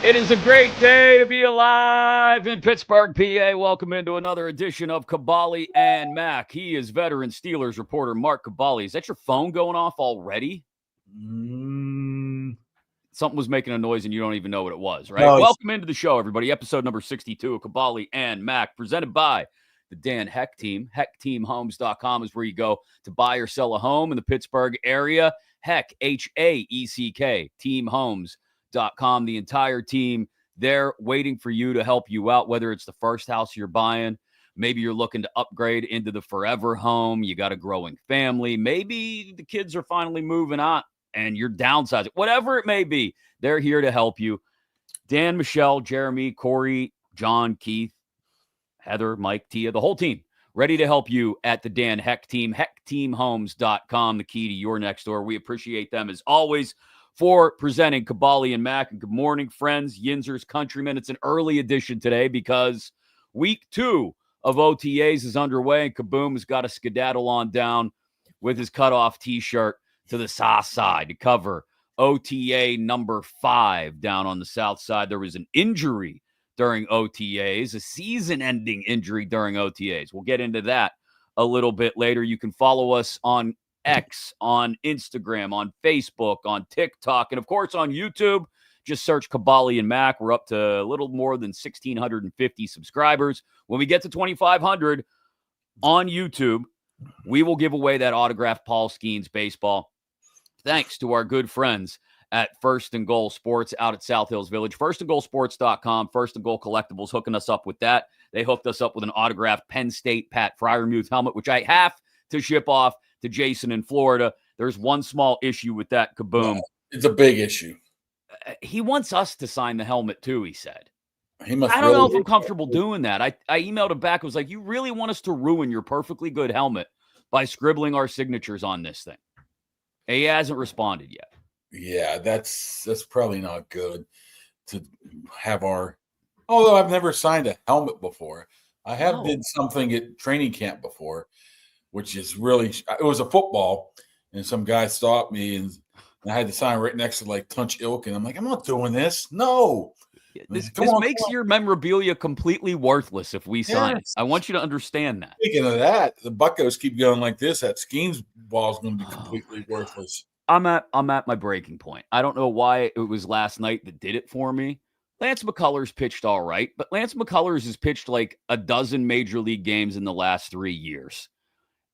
It is a great day to be alive in Pittsburgh, PA. Welcome into another edition of Kaboly+Mack. He is veteran Steelers reporter Mark Kaboly. Is that your phone going off already? Something was making a noise and you don't even know what it was, right? No, Welcome into the show, everybody. Episode number 62 of Kaboly+Mack, presented by the Dan Heck Team. HeckTeamHomes.com is where you go to buy or sell a home in the Pittsburgh area. Heck, H-A-E-C-K, teamhomes.com. The entire team there waiting for you to help you out, whether it's the first house you're buying, maybe you're looking to upgrade into the forever home, you got a growing family, maybe the kids are finally moving on and you're downsizing, whatever it may be, they're here to help you. Dan, Michelle, Jeremy, Corey, John, Keith, Heather, Mike, Tia, the whole team ready to help you at the Dan Heck Team, HeckTeamHomes.com, the key to your next door. We appreciate them as always for presenting Kaboly+Mack. And good morning, friends, Yinzer's countrymen. It's an early edition today because week 2 of OTAs is underway, and Kaboom has got a skedaddle on down with his cutoff T-shirt to the south side to cover OTA number 5 down on the south side. There was an injury during OTAs, a season-ending injury during OTAs. We'll get into that a little bit later. You can follow us on X, on Instagram, on Facebook, on TikTok, and of course on YouTube. Just search Kaboly+Mack. We're up to a little more than 1,650 subscribers. When we get to 2,500 on YouTube, we will give away that autographed Paul Skeens baseball. Thanks to our good friends at First and Goal Sports out at South Hills Village. Firstandgoalsports.com, First and Goal Collectibles hooking us up with that. They hooked us up with an autographed Penn State Pat Fryermuth helmet, which I have to ship off to Jason in Florida. There's one small issue with that, Kaboom. it's a big issue. He wants us to sign the helmet too, he said. He must I don't know if I'm comfortable doing that. I emailed him back. I was like, you really want us to ruin your perfectly good helmet by scribbling our signatures on this thing? And he hasn't responded yet. Yeah, that's probably not good to have our. Although I've never signed a helmet before, I have did something at training camp before, which is really. It was a football, and some guy stopped me, and I had to sign right next to like Tunch Ilk, and I'm like, I'm not doing this. No. This makes your memorabilia completely worthless if we sign it. I want you to understand that. Speaking of that, the Buccos keep going like this. That Skeens ball is going to be completely worthless. I'm at my breaking point. I don't know why it was last night that did it for me. Lance McCullers pitched all right, but Lance McCullers has pitched like a dozen major league games in the last 3 years.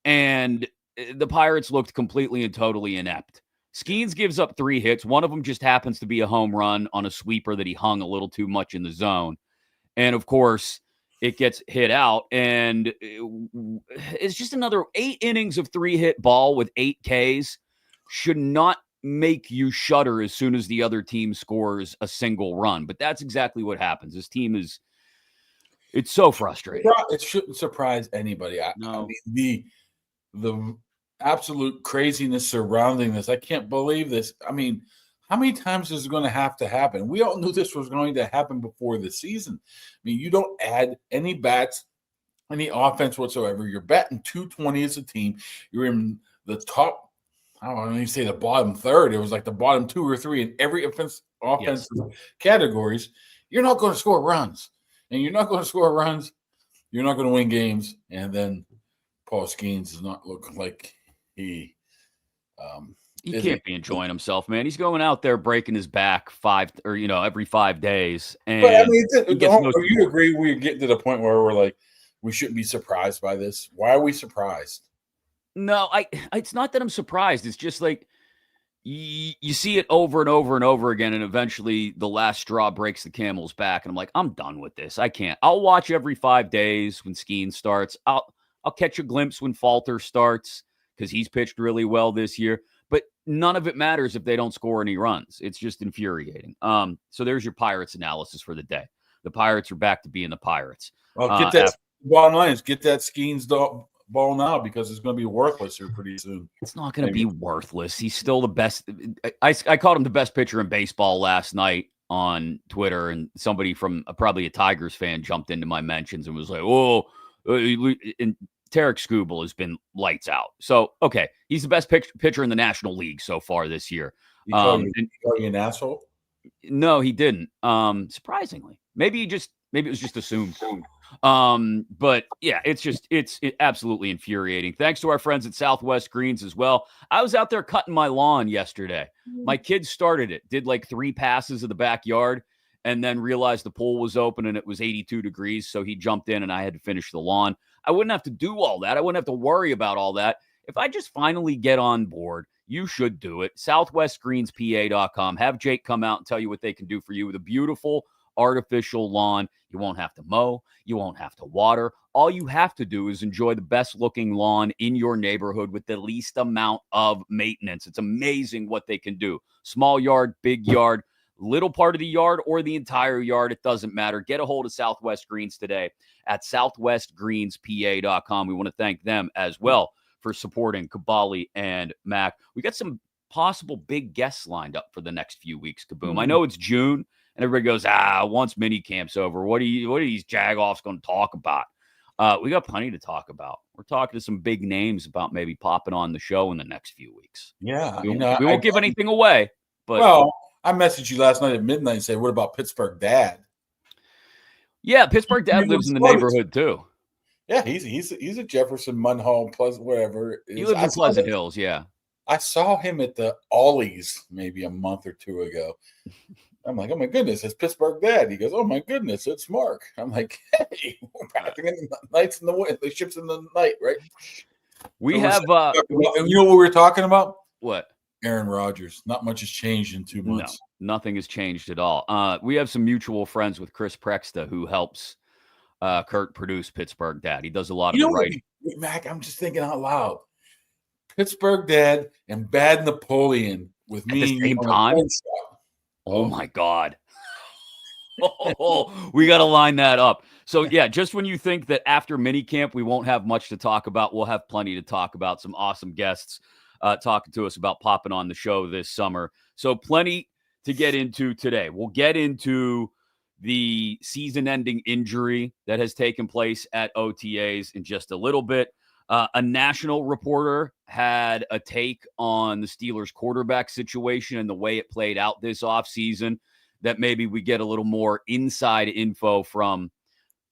And the Pirates looked completely and totally inept. Skeens gives up 3 hits. One of them just happens to be a home run on a sweeper that he hung a little too much in the zone. And, of course, it gets hit out. And it's just another 8 innings of 3-hit ball with 8 Ks should not make you shudder as soon as the other team scores a single run. But that's exactly what happens. This team it's so frustrating. It shouldn't surprise anybody. No. I mean, the absolute craziness surrounding this. I can't believe this. I mean, how many times is it going to have to happen? We all knew this was going to happen before the season. I mean, you don't add any bats, any offense whatsoever. You're batting 220 as a team. You're in the top, I don't even say the bottom third. It was like the bottom 2 or 3 in every offensive categories. You're not going to score runs. And you're not going to score runs. You're not going to win games. And then Paul Skeens is not looking like he can't be enjoying himself, man. He's going out there breaking his back every 5 days. And but I mean, you agree we're getting to the point where we're like, we shouldn't be surprised by this? Why are we surprised? No, it's not that I'm surprised. It's just like you see it over and over and over again, and eventually the last straw breaks the camel's back. And I'm like, I'm done with this. I can't. I'll watch every 5 days when Skeens starts. I'll catch a glimpse when Falter starts, because he's pitched really well this year. But none of it matters if they don't score any runs. It's just infuriating. So there's your Pirates analysis for the day. The Pirates are back to being the Pirates. Well, get that bottom line is get that Skeens ball now, because it's going to be worthless here pretty soon. It's not going to be worthless. He's still the best. I called him the best pitcher in baseball last night on Twitter, and somebody from probably a Tigers fan jumped into my mentions and was like, "Oh," and Tarek Skubal has been lights out. So, he's the best pitcher in the National League so far this year. You call you an asshole? No, he didn't. Surprisingly, maybe it was just assumed. But yeah, it's absolutely infuriating. Thanks to our friends at Southwest Greens as well. I was out there cutting my lawn yesterday. My kid started it, did like 3 passes of the backyard, and then realized the pool was open and it was 82 degrees. So he jumped in and I had to finish the lawn. I wouldn't have to do all that. I wouldn't have to worry about all that. If I just finally get on board, you should do it. SouthwestGreensPA.com. Have Jake come out and tell you what they can do for you with a beautiful artificial lawn. You won't have to mow. You won't have to water. All you have to do is enjoy the best looking lawn in your neighborhood with the least amount of maintenance. It's amazing what they can do. Small yard, big yard, little part of the yard, or the entire yard. It doesn't matter. Get a hold of Southwest Greens today at SouthwestGreensPA.com. We want to thank them as well for supporting Kaboly and Mack. We got some possible big guests lined up for the next few weeks, Kaboom. I know it's June, and everybody goes, once mini camp's over, what are these Jag-offs going to talk about? We got plenty to talk about. We're talking to some big names about maybe popping on the show in the next few weeks. Yeah. We won't give anything away. But well, I messaged you last night at midnight and said, what about Pittsburgh Dad? Yeah, Pittsburgh Dad lives in the neighborhood too. Yeah, he's a Jefferson, Munhall, Pleasant, whatever. He lives in Pleasant Hills, yeah. I saw him at the Ollies maybe a month or two ago. I'm like, oh my goodness, it's Pittsburgh Dad. He goes, oh my goodness, it's Mark. I'm like, hey, we're passing in the nights in the wind, the ships in the night, right? We have you know what we were talking about? What? Aaron Rodgers. Not much has changed in 2 months. No, nothing has changed at all. We have some mutual friends with Chris Prexta who helps Kurt produce Pittsburgh Dad. He does a lot of the writing. Mac, I'm just thinking out loud. Pittsburgh Dad and Bad Napoleon with me at the same time. Oh my God. We got to line that up. So yeah, just when you think that after minicamp we won't have much to talk about, we'll have plenty to talk about. Some awesome guests talking to us about popping on the show this summer. So plenty to get into today. We'll get into the season-ending injury that has taken place at OTAs in just a little bit. A national reporter had a take on the Steelers quarterback situation and the way it played out this offseason that maybe we get a little more inside info from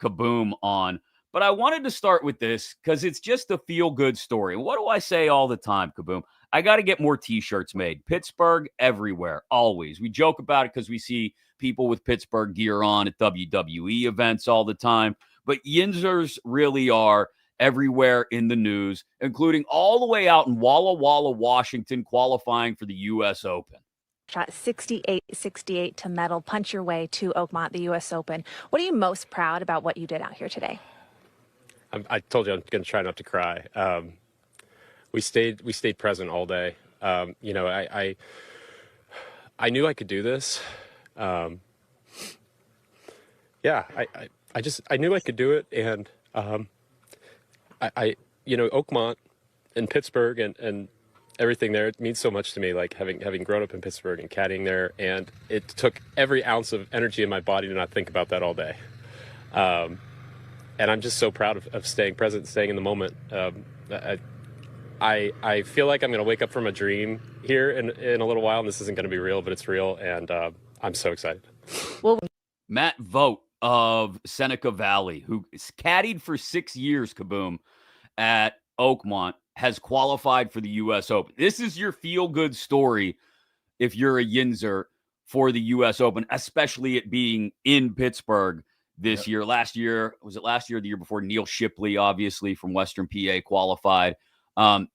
Kaboom on. But I wanted to start with this because it's just a feel-good story. What do I say all the time, Kaboom? I got to get more T-shirts made. Pittsburgh everywhere, always. We joke about it because we see people with Pittsburgh gear on at WWE events all the time. But yinzers really are everywhere in the news, including all the way out in Walla Walla, Washington, qualifying for the U.S. Open. Shot 68-68 to medal, punch your way to Oakmont, the U.S. Open. What are you most proud about what you did out here today? I told you I'm going to try not to cry. We stayed present all day. You know, I knew I could do this. Yeah, I knew I could do it, and you know, Oakmont and Pittsburgh and everything there, it means so much to me, like having grown up in Pittsburgh and caddying there, and it took every ounce of energy in my body to not think about that all day. And I'm just so proud of staying present, staying in the moment. I feel like I'm going to wake up from a dream here in a little while, and this isn't going to be real, but it's real, and I'm so excited. Well, Matt Vogt of Seneca Valley, who caddied for 6 years, Kaboom, at Oakmont, has qualified for the U.S. Open. This is your feel-good story if you're a yinzer for the U.S. Open, especially it being in Pittsburgh this year. Last year, was it last year or the year before? Neil Shipley, obviously, from Western PA qualified.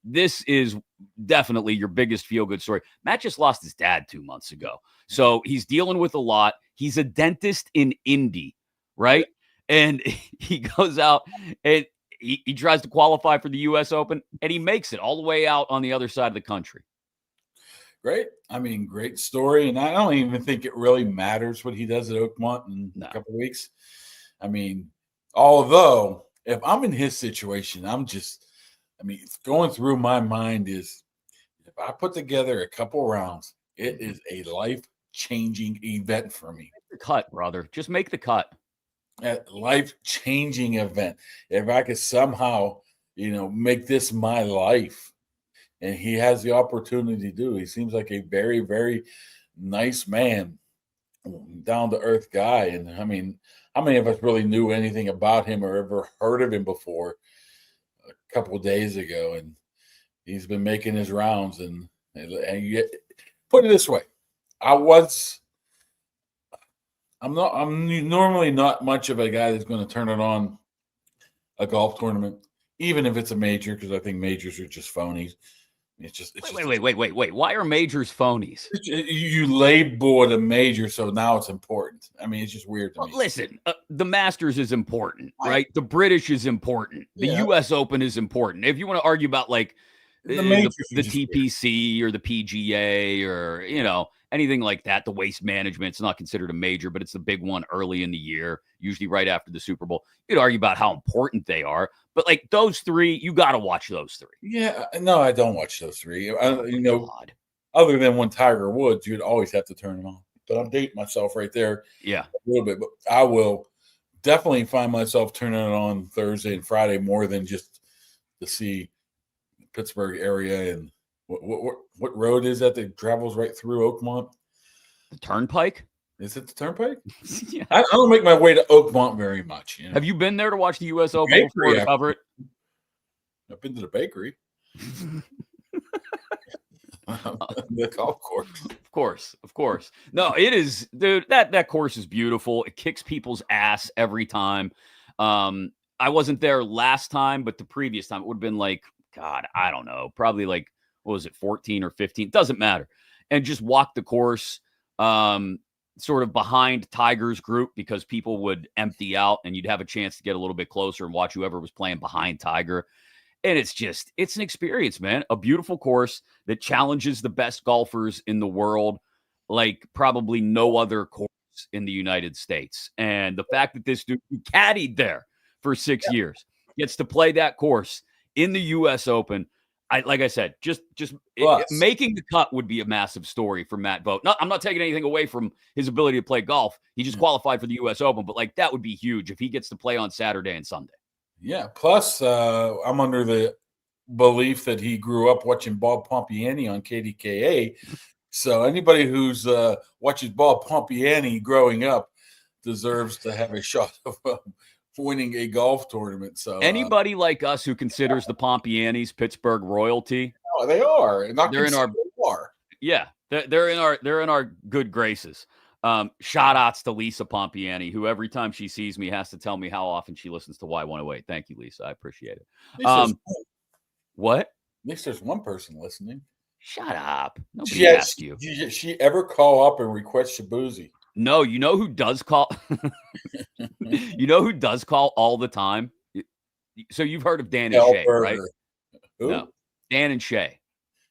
This is definitely your biggest feel-good story. Matt just lost his dad 2 months ago. So he's dealing with a lot. He's a dentist in Indy, right? And he goes out and he tries to qualify for the U.S. Open, and he makes it all the way out on the other side of the country. Great. I mean, great story. And I don't even think it really matters what he does at Oakmont in a couple of weeks. I mean, although if I'm in his situation, going through my mind is if I put together a couple rounds, it is a life-changing event for me. Make the cut, brother. Just make the cut. A life-changing event. If I could somehow, make this my life, and he has the opportunity to do. He seems like a very, very nice man. down to earth guy. And I mean, how many of us really knew anything about him or ever heard of him before a couple of days ago? And he's been making his rounds. And you put it this way, I'm normally not much of a guy that's going to turn it on a golf tournament, even if it's a major, because I think majors are just phonies. Wait. Why are majors phonies? You label it a major, so now it's important. I mean, it's just weird to me. Listen, the Masters is important, right? The British is important. The U.S. Open is important. If you want to argue about like the TPC or the PGA or, anything like that, the Waste Management, it's not considered a major, but it's the big one early in the year, usually right after the Super Bowl. You could argue about how important they are, but like those three, you got to watch those three. Yeah, no, I don't watch those three. Other than when Tiger Woods, you'd always have to turn it on. But I'm dating myself right there. Yeah, a little bit. But I will definitely find myself turning it on Thursday and Friday more than just to see the Pittsburgh area. And what road is that travels right through Oakmont? The Turnpike. Is it the Turnpike? Yeah. I don't make my way to Oakmont very much. Have you been there to watch the U.S. Open before to cover it? I've been to the bakery. The golf course. Of course. No, it is, dude. That course is beautiful. It kicks people's ass every time. I wasn't there last time, but the previous time it would have been like, God, I don't know, probably like, what was it, 14 or 15? Doesn't matter. And just walk the course sort of behind Tiger's group because people would empty out and you'd have a chance to get a little bit closer and watch whoever was playing behind Tiger. And it's an experience, man. A beautiful course that challenges the best golfers in the world like probably no other course in the United States. And the fact that this dude caddied there for 6 years gets to play that course in the U.S. Open. Like I said, just making the cut would be a massive story for Matt Vogt. I'm not taking anything away from his ability to play golf. He just qualified for the U.S. Open, but like that would be huge if he gets to play on Saturday and Sunday. Yeah. Plus, I'm under the belief that he grew up watching Bob Pompiani on KDKA. So anybody who's watches Bob Pompiani growing up deserves to have a shot of winning a golf tournament. So anybody like us who considers the Pompianis Pittsburgh royalty, they are. They're in our yeah. They're in our good graces. Shout outs to Lisa Pompiani, who every time she sees me has to tell me how often she listens to Y108. Thank you, Lisa. I appreciate it. What? At least there's one person listening. Shut up. Nobody asked you. Did she ever call up and request Shabuzi? No, you know who does call? You know who does call all the time? So you've heard of Dan and Shay, right? Who? No. Dan and Shay,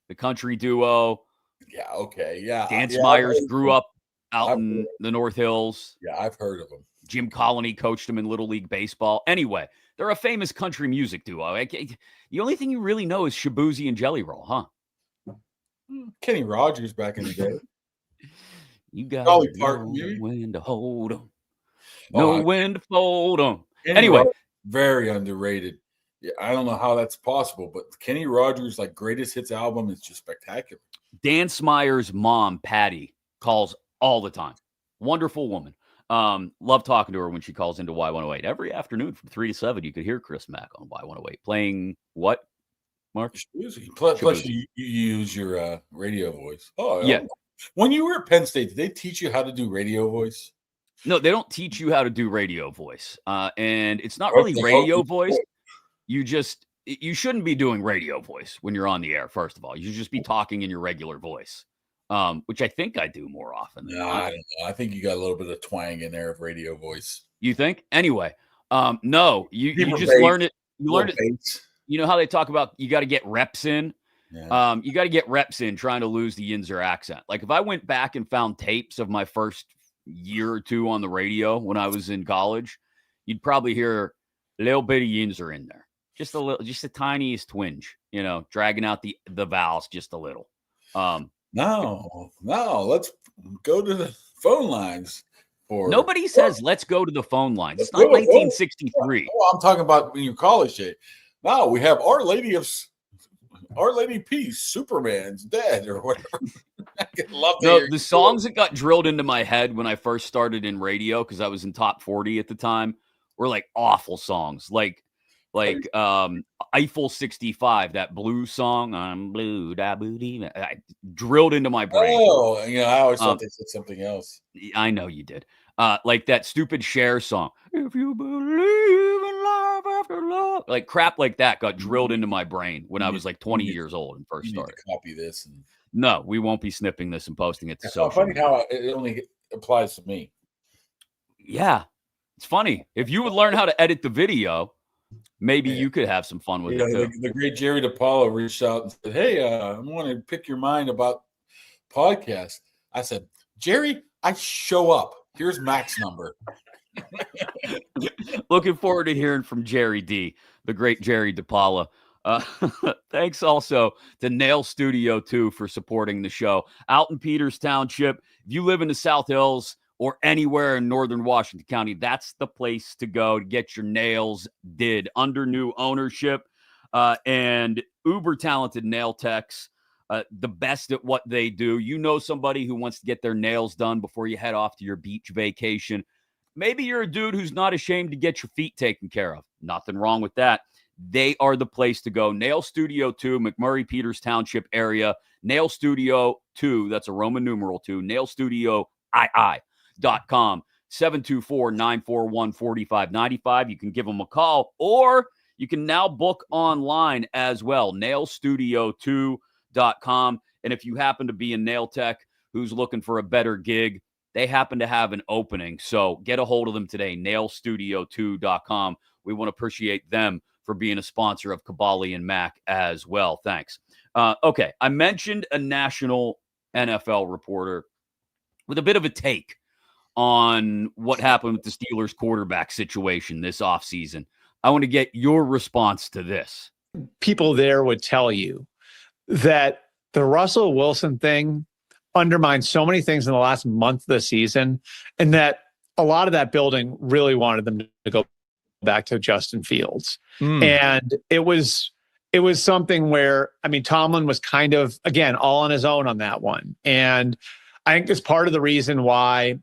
the country duo. Yeah, okay. Yeah. Dan Smyers grew up out in the North Hills. Yeah, I've heard of them. Jim Colony coached him in Little League Baseball. Anyway, they're a famous country music duo. The only thing you really know is Shabuzi and Jelly Roll, huh? Kenny Rogers back in the day. You got to know when to hold them. Know when to fold them. Anyway. Rogers, very underrated. Yeah, I don't know how that's possible, but Kenny Rogers' like greatest hits album is just spectacular. Dan Smyers' mom, Patty, calls all the time. Wonderful woman. Love talking to her when she calls into Y108. Every afternoon from 3 to 7, you could hear Chris Mack on Y108 playing what, Mark? Plus you use your radio voice. Oh, yeah. When you were at Penn State, did they teach you how to do radio voice? No, they don't teach you how to do radio voice. And it's not really radio voice. You shouldn't be doing radio voice when you're on the air, first of all. You should just be talking in your regular voice, which I think I do more often than not. I don't know. I think you got a little bit of twang in there of radio voice. You think? Anyway, no, you just learn it. You learn it. You know how they talk about you got to get reps in? Yeah. You got to get reps in trying to lose the yinzer accent. Like if I went back and found tapes of my first year or two on the radio when I was in college, you'd probably hear a little bit of yinzer in there. Just the tiniest twinge, dragging out the vowels just a little. No, let's go to the phone lines. Nobody says let's go to the phone lines. It's not 1963. I'm talking about in your college day. Now we have Our Lady of Our Lady Peace, Superman's dead, or whatever. I love to No, hear the you songs that got drilled into my head when I first started in radio, because I was in top 40 at the time, were like awful songs. Like Eiffel 65, that blues song, I'm blue, da boo dee, drilled into my brain. Oh, I always thought they said something else. I know you did. Like that stupid Cher song, if you believe in love after love, like crap like that got drilled into my brain when I was like 20 years old and first You need started. to copy this. And No, we won't be snipping this and posting it to it's social funny media. how it only applies to me. Yeah, it's funny. If you would learn how to edit the video, maybe you could have some fun with it too. The great Jerry DePaulo reached out and said, "Hey, I want to pick your mind about podcasts." I said, "Jerry, I show up. Here's Mac's number." Looking forward to hearing from Jerry D, the great Jerry DePaula. Thanks also to Nail Studio 2 for supporting the show. Out in Peters Township, if you live in the South Hills or anywhere in northern Washington County, that's the place to go to get your nails did under new ownership. And uber talented nail techs, the best at what they do. You know somebody who wants to get their nails done before you head off to your beach vacation. Maybe you're a dude who's not ashamed to get your feet taken care of. Nothing wrong with that. They are the place to go. Nail Studio 2, McMurray, Peters Township area. Nail Studio 2, that's a Roman numeral 2, nailstudio.com, 724-941-4595. You can give them a call, or you can now book online as well, nailstudio2.com. And if you happen to be a nail tech who's looking for a better gig, they happen to have an opening. So get a hold of them today, nailstudio2.com. We want to appreciate them for being a sponsor of Kaboly+Mack as well. Thanks. Okay, I mentioned a national NFL reporter with a bit of a take on what happened with the Steelers quarterback situation this offseason. I want to get your response to this. People there would tell you that the Russell Wilson thing undermined so many things in the last month of the season, and that a lot of that building really wanted them to go back to Justin Fields. And it was something where, I mean, Tomlin was kind of, again, all on his own on that one. And I think it's part of the reason why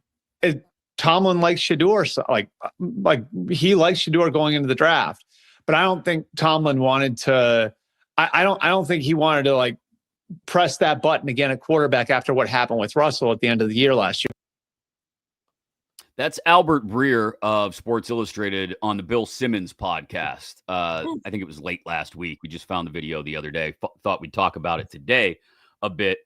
Tomlin likes Shedeur, like he likes Shedeur going into the draft. But I don't think Tomlin wanted to, I don't think he wanted to like press that button again at quarterback after what happened with Russell at the end of the year last year. That's Albert Breer of Sports Illustrated on the Bill Simmons podcast. I think it was late last week. We just found the video the other day. Thought we'd talk about it today a bit.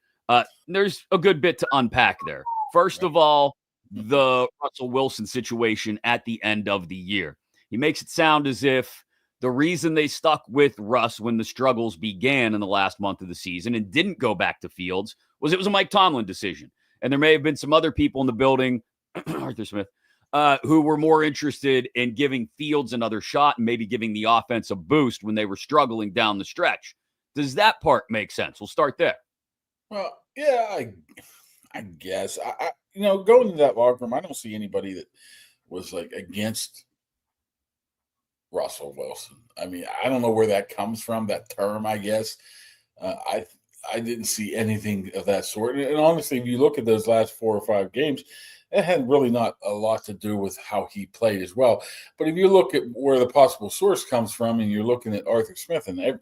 There's a good bit to unpack there. First of all, the Russell Wilson situation at the end of the year. He makes it sound as if the reason they stuck with Russ when the struggles began in the last month of the season and didn't go back to Fields was it was a Mike Tomlin decision. And there may have been some other people in the building, Arthur Smith, who were more interested in giving Fields another shot and maybe giving the offense a boost when they were struggling down the stretch. Does that part make sense? We'll start there. Well, yeah, I guess. I going into that locker room, I don't see anybody that was like against Russell Wilson. I mean, I don't know where that comes from, that term, I guess. I didn't see anything of that sort. And honestly, if you look at those last 4 or 5 games, it had really not a lot to do with how he played as well. But if you look at where the possible source comes from and you're looking at Arthur Smith, and I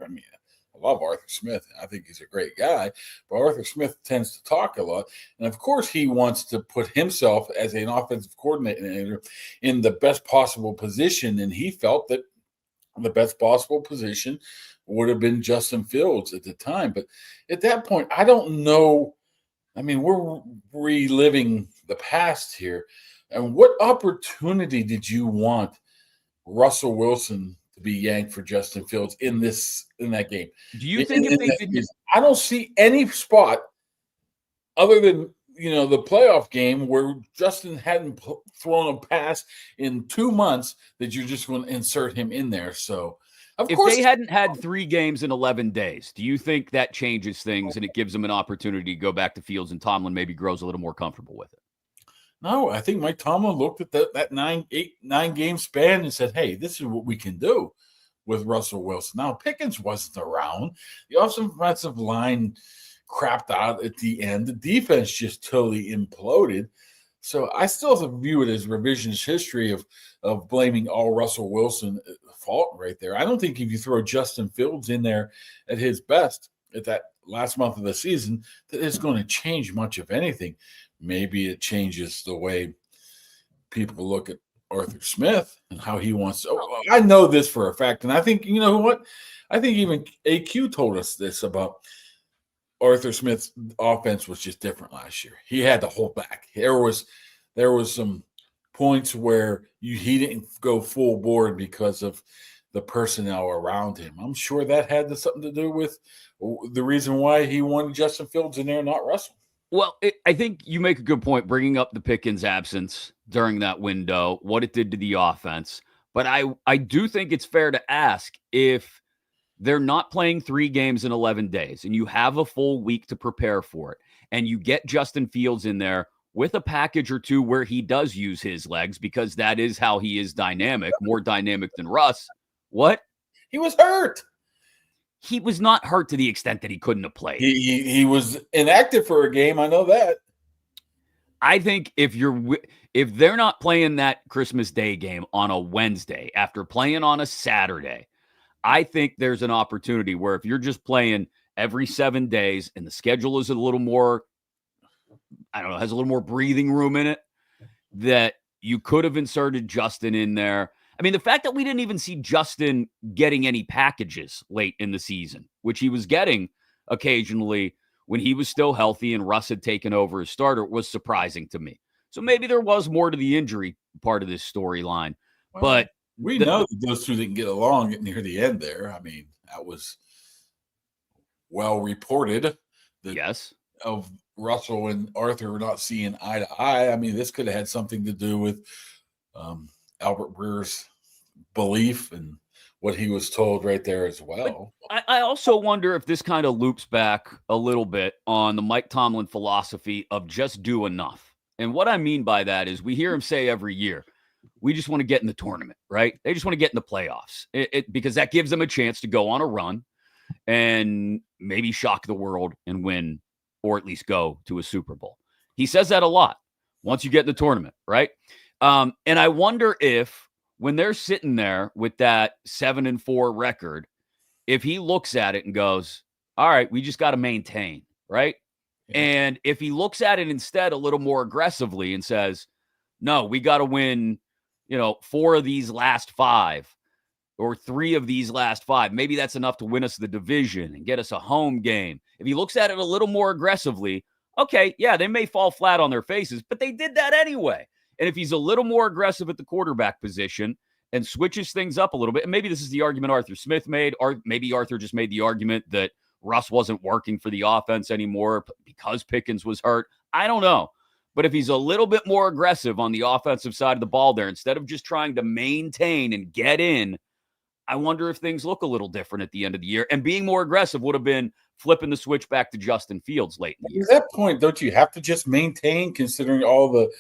love Arthur Smith. I think he's a great guy. But Arthur Smith tends to talk a lot. And, of course, he wants to put himself as an offensive coordinator in the best possible position. And he felt that the best possible position would have been Justin Fields at the time. But at that point, I don't know. I mean, we're reliving the past here. And what opportunity did you want Russell Wilson to be yanked for Justin Fields in that game? Do you think if they did? I don't see any spot other than the playoff game where Justin hadn't thrown a pass in 2 months that you're just going to insert him in there. So, of course, if they hadn't had 3 games in 11 days, do you think that changes things and it gives them an opportunity to go back to Fields and Tomlin maybe grows a little more comfortable with it? No, I think Mike Tomlin looked at that 9 game span and said, "Hey, this is what we can do." with Russell Wilson. Now, Pickens wasn't around. The offensive line crapped out at the end. The defense just totally imploded. So I still view it as revisionist history of blaming all Russell Wilson fault right there. I don't think if you throw Justin Fields in there at his best at that last month of the season, that it's going to change much of anything. Maybe it changes the way people look at Arthur Smith and how he wants to. Oh, I know this for a fact, and I think, you know what? I think even AQ told us this about Arthur Smith's offense was just different last year. He had to hold back. There was some points where he didn't go full board because of the personnel around him. I'm sure that had something to do with the reason why he wanted Justin Fields in there, not Russell. Well, I think you make a good point bringing up the Pickens absence during that window, what it did to the offense. But I do think it's fair to ask, if they're not playing 3 games in 11 days and you have a full week to prepare for it, and you get Justin Fields in there with a package or two where he does use his legs, because that is how he is dynamic, more dynamic than Russ. What? He was hurt. He was not hurt to the extent that he couldn't have played. He was inactive for a game. I know that. I think if they're not playing that Christmas Day game on a Wednesday after playing on a Saturday, I think there's an opportunity where if you're just playing every 7 days and the schedule is a little more, I don't know, has a little more breathing room in it, that you could have inserted Justin in there. I mean, the fact that we didn't even see Justin getting any packages late in the season, which he was getting occasionally when he was still healthy and Russ had taken over as starter, was surprising to me. So maybe there was more to the injury part of this storyline. Well, but we know that those two didn't get along near the end there. I mean, that was well reported. Yes. Of Russell and Arthur not seeing eye to eye. I mean, this could have had something to do with Albert Breer's belief and what he was told right there as well. I also wonder if this kind of loops back a little bit on the Mike Tomlin philosophy of just do enough. And what I mean by that is we hear him say every year, we just want to get in the tournament, right? They just want to get in the playoffs because that gives them a chance to go on a run and maybe shock the world and win, or at least go to a Super Bowl. He says that a lot once you get in the tournament, right? And I wonder if when they're sitting there with that 7-4 record, if he looks at it and goes, all right, we just got to maintain, right? Yeah. And if he looks at it instead a little more aggressively and says, no, we got to win, 4 of these last 5 or 3 of these last 5. Maybe that's enough to win us the division and get us a home game. If he looks at it a little more aggressively, okay, yeah, they may fall flat on their faces, but they did that anyway. And if he's a little more aggressive at the quarterback position and switches things up a little bit, and maybe this is the argument Arthur Smith made, or maybe Arthur just made the argument that Russ wasn't working for the offense anymore because Pickens was hurt. I don't know. But if he's a little bit more aggressive on the offensive side of the ball there, instead of just trying to maintain and get in, I wonder if things look a little different at the end of the year. And being more aggressive would have been flipping the switch back to Justin Fields late in the year. At that point, don't you have to just maintain, considering all the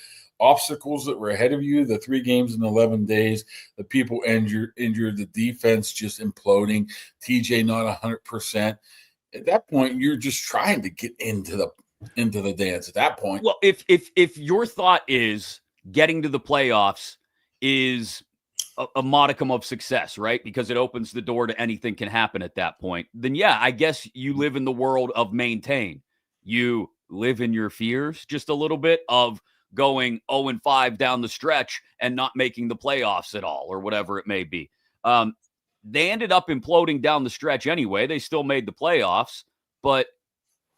obstacles that were ahead of you, the 3 games in 11 days, the people injured, the defense just imploding, TJ not 100%. At that point, you're just trying to get into the dance at that point. Well, if your thought is getting to the playoffs is a modicum of success, right? Because it opens the door to anything can happen at that point, then yeah, I guess you live in the world of maintain. You live in your fears just a little bit of going 0-5 down the stretch and not making the playoffs at all, or whatever it may be. They ended up imploding down the stretch anyway. They still made the playoffs, but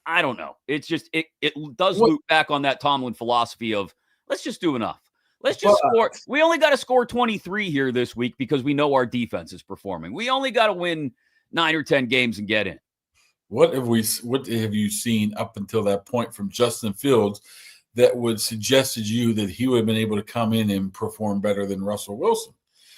I don't know. It's just, it does loop back on that Tomlin philosophy of let's just do enough. Let's just score. We only got to score 23 here this week because we know our defense is performing. We only got to win 9 or 10 games and get in. What have you seen up until that point from Justin Fields that would suggest to you that he would have been able to come in and perform better than Russell Wilson?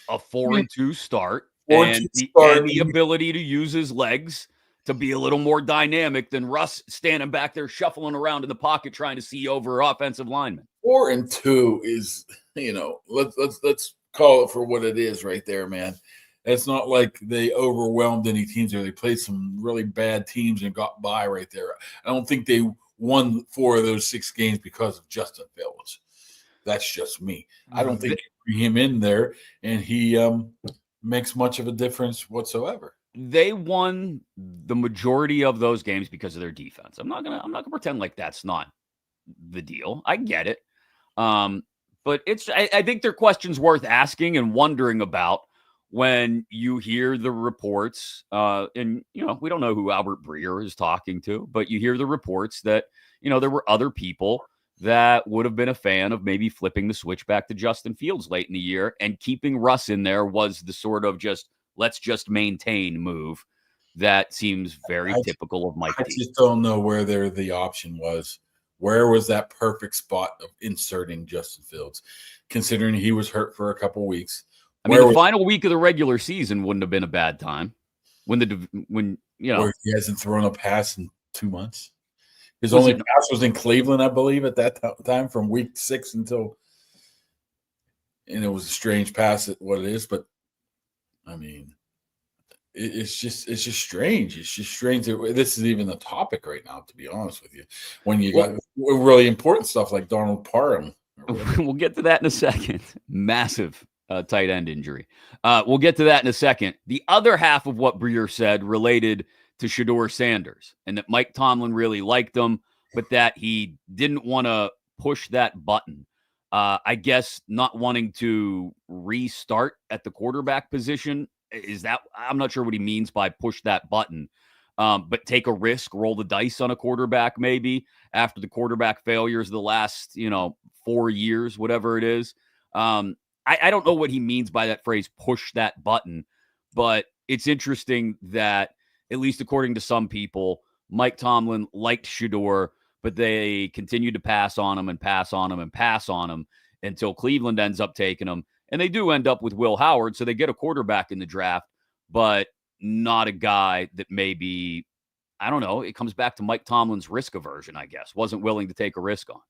A 4-2 start, and the ability to use his legs to be a little more dynamic than Russ standing back there shuffling around in the pocket trying to see over offensive linemen. 4-2 is, let's call it for what it is right there, man. It's not like they overwhelmed any teams or they played some really bad teams and got by right there. I don't think they won 4 of those 6 games because of Justin Fields. That's just me. I don't think you bring him in there and he makes much of a difference whatsoever. They won the majority of those games because of their defense. I'm not gonna pretend like that's not the deal. I get it. But I think there are questions worth asking and wondering about when you hear the reports, and we don't know who Albert Breer is talking to, but you hear the reports that, there were other people that would have been a fan of maybe flipping the switch back to Justin Fields late in the year, and keeping Russ in there was the sort of let's just maintain move that seems very typical of Mike T. I just don't know where the option was. Where was that perfect spot of inserting Justin Fields, considering he was hurt for a couple of weeks? I mean, the final week of the regular season wouldn't have been a bad time when he hasn't thrown a pass in 2 months. His only pass was in Cleveland, I believe, at that time from week 6 until, and it was a strange pass at what it is. But I mean, it's just strange. It's just strange that this is even the topic right now, to be honest with you, when you got really important stuff like Donald Parham. We'll get to that in a second. Massive tight end injury. We'll get to that in a second. The other half of what Breer said related to Shedeur Sanders, and that Mike Tomlin really liked him, but that he didn't want to push that button. I guess not wanting to restart at the quarterback position. Is that, I'm not sure what he means by push that button, but take a risk, roll the dice on a quarterback maybe after the quarterback failures of the last, 4 years, whatever it is. I don't know what he means by that phrase, push that button, but it's interesting that, at least according to some people, Mike Tomlin liked Shedeur, but they continued to pass on him and pass on him and pass on him until Cleveland ends up taking him. And they do end up with Will Howard, so they get a quarterback in the draft, but not a guy that maybe, I don't know, it comes back to Mike Tomlin's risk aversion, I guess. Wasn't willing to take a risk on.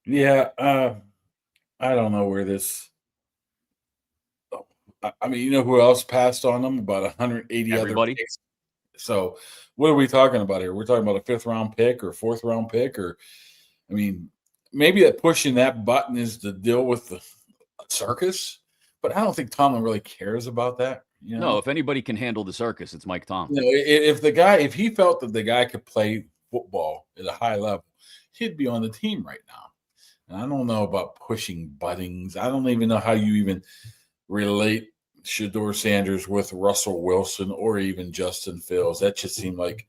Yeah, I don't know where this. I mean, who else passed on them? About 180 Everybody. Other picks. So what are we talking about here? We're talking about a 5th-round pick or 4th-round pick, or, I mean, maybe that pushing that button is to deal with the circus, but I don't think Tomlin really cares about that. No, if anybody can handle the circus, it's Mike Tomlin. If he felt that the guy could play football at a high level, he'd be on the team right now. And I don't know about pushing buttons. I don't even know how you even relate Shedeur Sanders with Russell Wilson or even Justin Fields. That just seemed like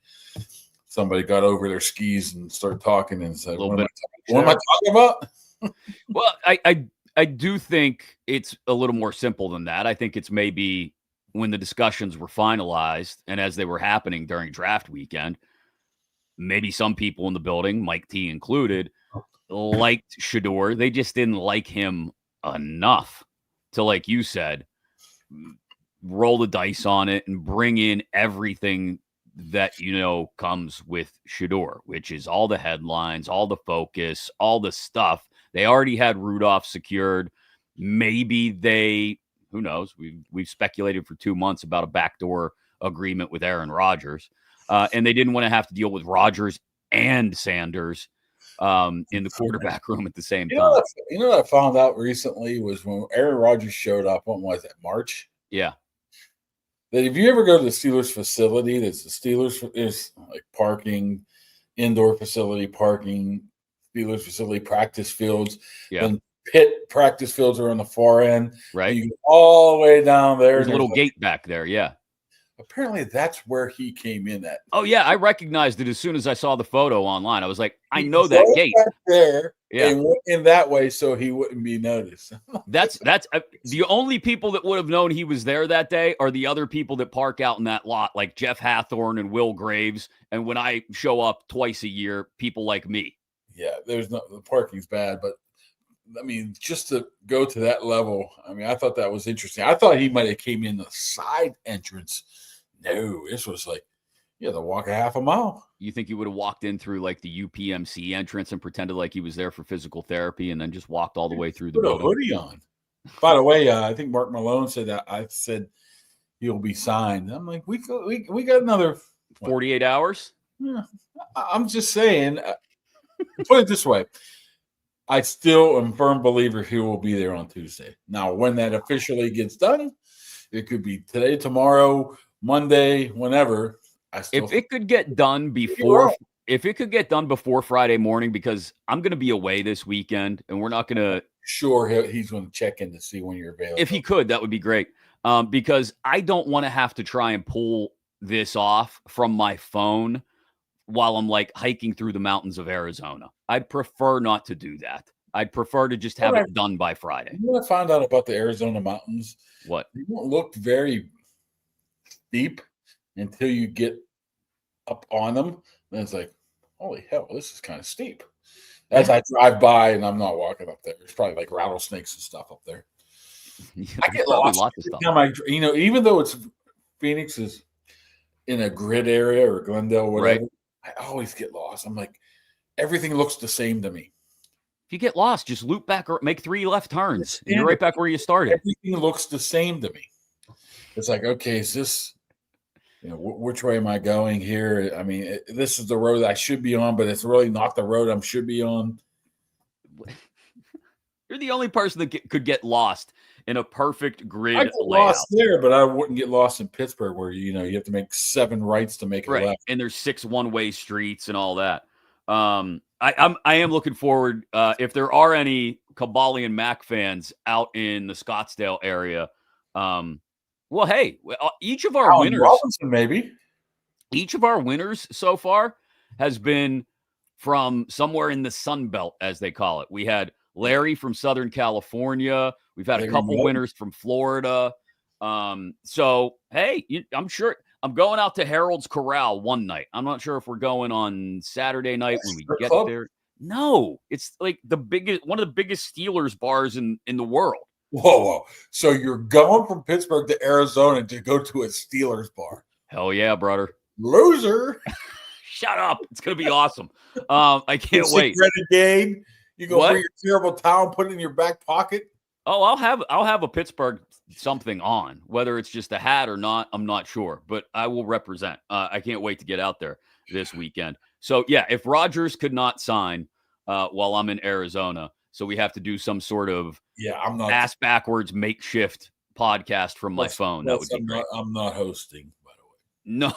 somebody got over their skis and started talking and said, what am I talking about? Well, I do think it's a little more simple than that. I think it's maybe when the discussions were finalized and as they were happening during draft weekend, maybe some people in the building, Mike T included, liked Shedeur. They just didn't like him enough to, like you said, roll the dice on it and bring in everything that comes with Shedeur, which is all the headlines, all the focus, all the stuff. They already had Rudolph secured. Maybe who knows? We've speculated for 2 months about a backdoor agreement with Aaron Rodgers, and they didn't want to have to deal with Rodgers and Sanders in the quarterback room at the same time. What I found out recently was when Aaron Rodgers showed up. When was it? March? Yeah. That if you ever go to the Steelers facility, that's the Steelers is like parking, indoor facility, parking, Steelers facility, practice fields. Yeah. And pit practice fields are on the far end. Right. You go all the way down there. There's a little gate back there. Yeah. Apparently that's where he came in at. Oh, yeah. I recognized it as soon as I saw the photo online. I was like, I know that gate. Back there. Yeah. And went in that way so he wouldn't be noticed. That's the only people that would have known he was there that day are the other people that park out in that lot, like Jeff Hathorne and Will Graves. And when I show up twice a year, people like me. Yeah, the parking's bad, but I mean, just to go to that level, I mean, I thought that was interesting. I thought he might have came in the side entrance. No, this was like, you had to walk a half a mile. You think he would have walked in through like the UPMC entrance and pretended like he was there for physical therapy and then just walked all the way through the Put a building? hoodie on. By the way, I think Mark Malone said that I said he'll be signed. I'm like, we got another 48 hours. Yeah, I'm just saying. Put it this way: I still am a firm believer he will be there on Tuesday. Now, when that officially gets done, it could be today, tomorrow, Monday, whenever. If it could get done before Friday morning, because I'm going to be away this weekend and we're not going to. Sure, he's going to check in to see when you're available. If he could, that would be great. Because I don't want to have to try and pull this off from my phone while I'm like hiking through the mountains of Arizona. I'd prefer not to do that. I'd prefer to just have it done by Friday. You know what I found out about the Arizona mountains? What? They don't look very steep until you get up on them. And it's like, holy hell, this is kind of steep. As I drive by, and I'm not walking up there. There's probably like rattlesnakes and stuff up there. I get lost every time even though it's Phoenix is in a grid area or Glendale, whatever. Right. I always get lost. I'm like, everything looks the same to me. If you get lost, just loop back or make 3 left turns, and you're right back where you started. Everything looks the same to me. It's like, okay, is this? Which way am I going here? I mean, this is the road I should be on, but it's really not the road I should be on. You're the only person that could get lost in a perfect grid I get lost there, but I wouldn't get lost in Pittsburgh where, you have to make 7 rights to make a left. And there's 6 one-way streets and all that. I am looking forward. If there are any Kaboly+Mack fans out in the Scottsdale area, well, hey, each of our winners, Robinson, maybe. Each of our winners so far has been from somewhere in the Sun Belt, as they call it. We had Larry from Southern California. We've had a couple winners from Florida. So, hey, I'm sure I'm going out to Harold's Corral one night. I'm not sure if we're going on Saturday night when we get there. No, it's like one of the biggest Steelers bars in the world. Whoa. So you're going from Pittsburgh to Arizona to go to a Steelers bar. Hell yeah, brother. Loser. Shut up. It's going to be awesome. I can't wait. Renegade. You go bring your terrible towel and put it in your back pocket. Oh, I'll have a Pittsburgh something on, whether it's just a hat or not. I'm not sure, but I will represent. I can't wait to get out there this weekend. So yeah, if Rodgers could not sign while I'm in Arizona, so we have to do some sort of I'm not ass backwards makeshift podcast from my phone. That would be great. I'm not hosting, by the way.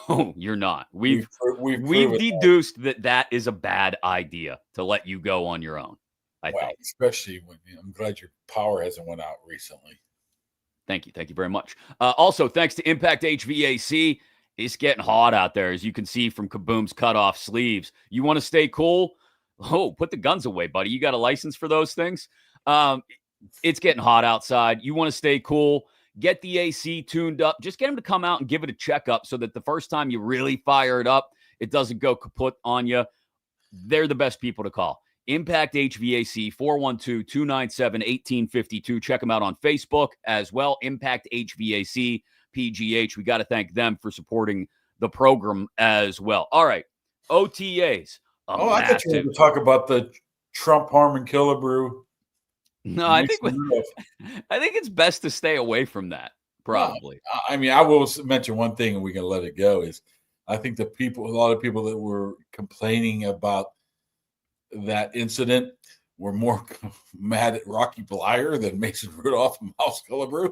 No, you're not. We've deduced that is a bad idea to let you go on your own. I think. Especially when I'm glad your power hasn't went out recently. Thank you very much. Also, thanks to Impact HVAC. It's getting hot out there, as you can see from Kaboom's cut-off sleeves. You want to stay cool? Oh, put the guns away, buddy. You got a license for those things? It's getting hot outside. You want to stay cool? Get the AC tuned up. Just get them to come out and give it a checkup so that the first time you really fire it up, it doesn't go kaput on you. They're the best people to call. Impact HVAC, 412-297-1852. Check them out on Facebook as well. Impact HVAC, PGH. We got to thank them for supporting the program as well. All right, OTAs. I thought you were going to talk about the Trump Harmon Killebrew. No, I think it's best to stay away from that, probably. I mean, I will mention one thing, and we can let it go, is I think a lot of people that were complaining about that incident were more mad at Rocky Bleier than Mason Rudolph and Miles Killebrew.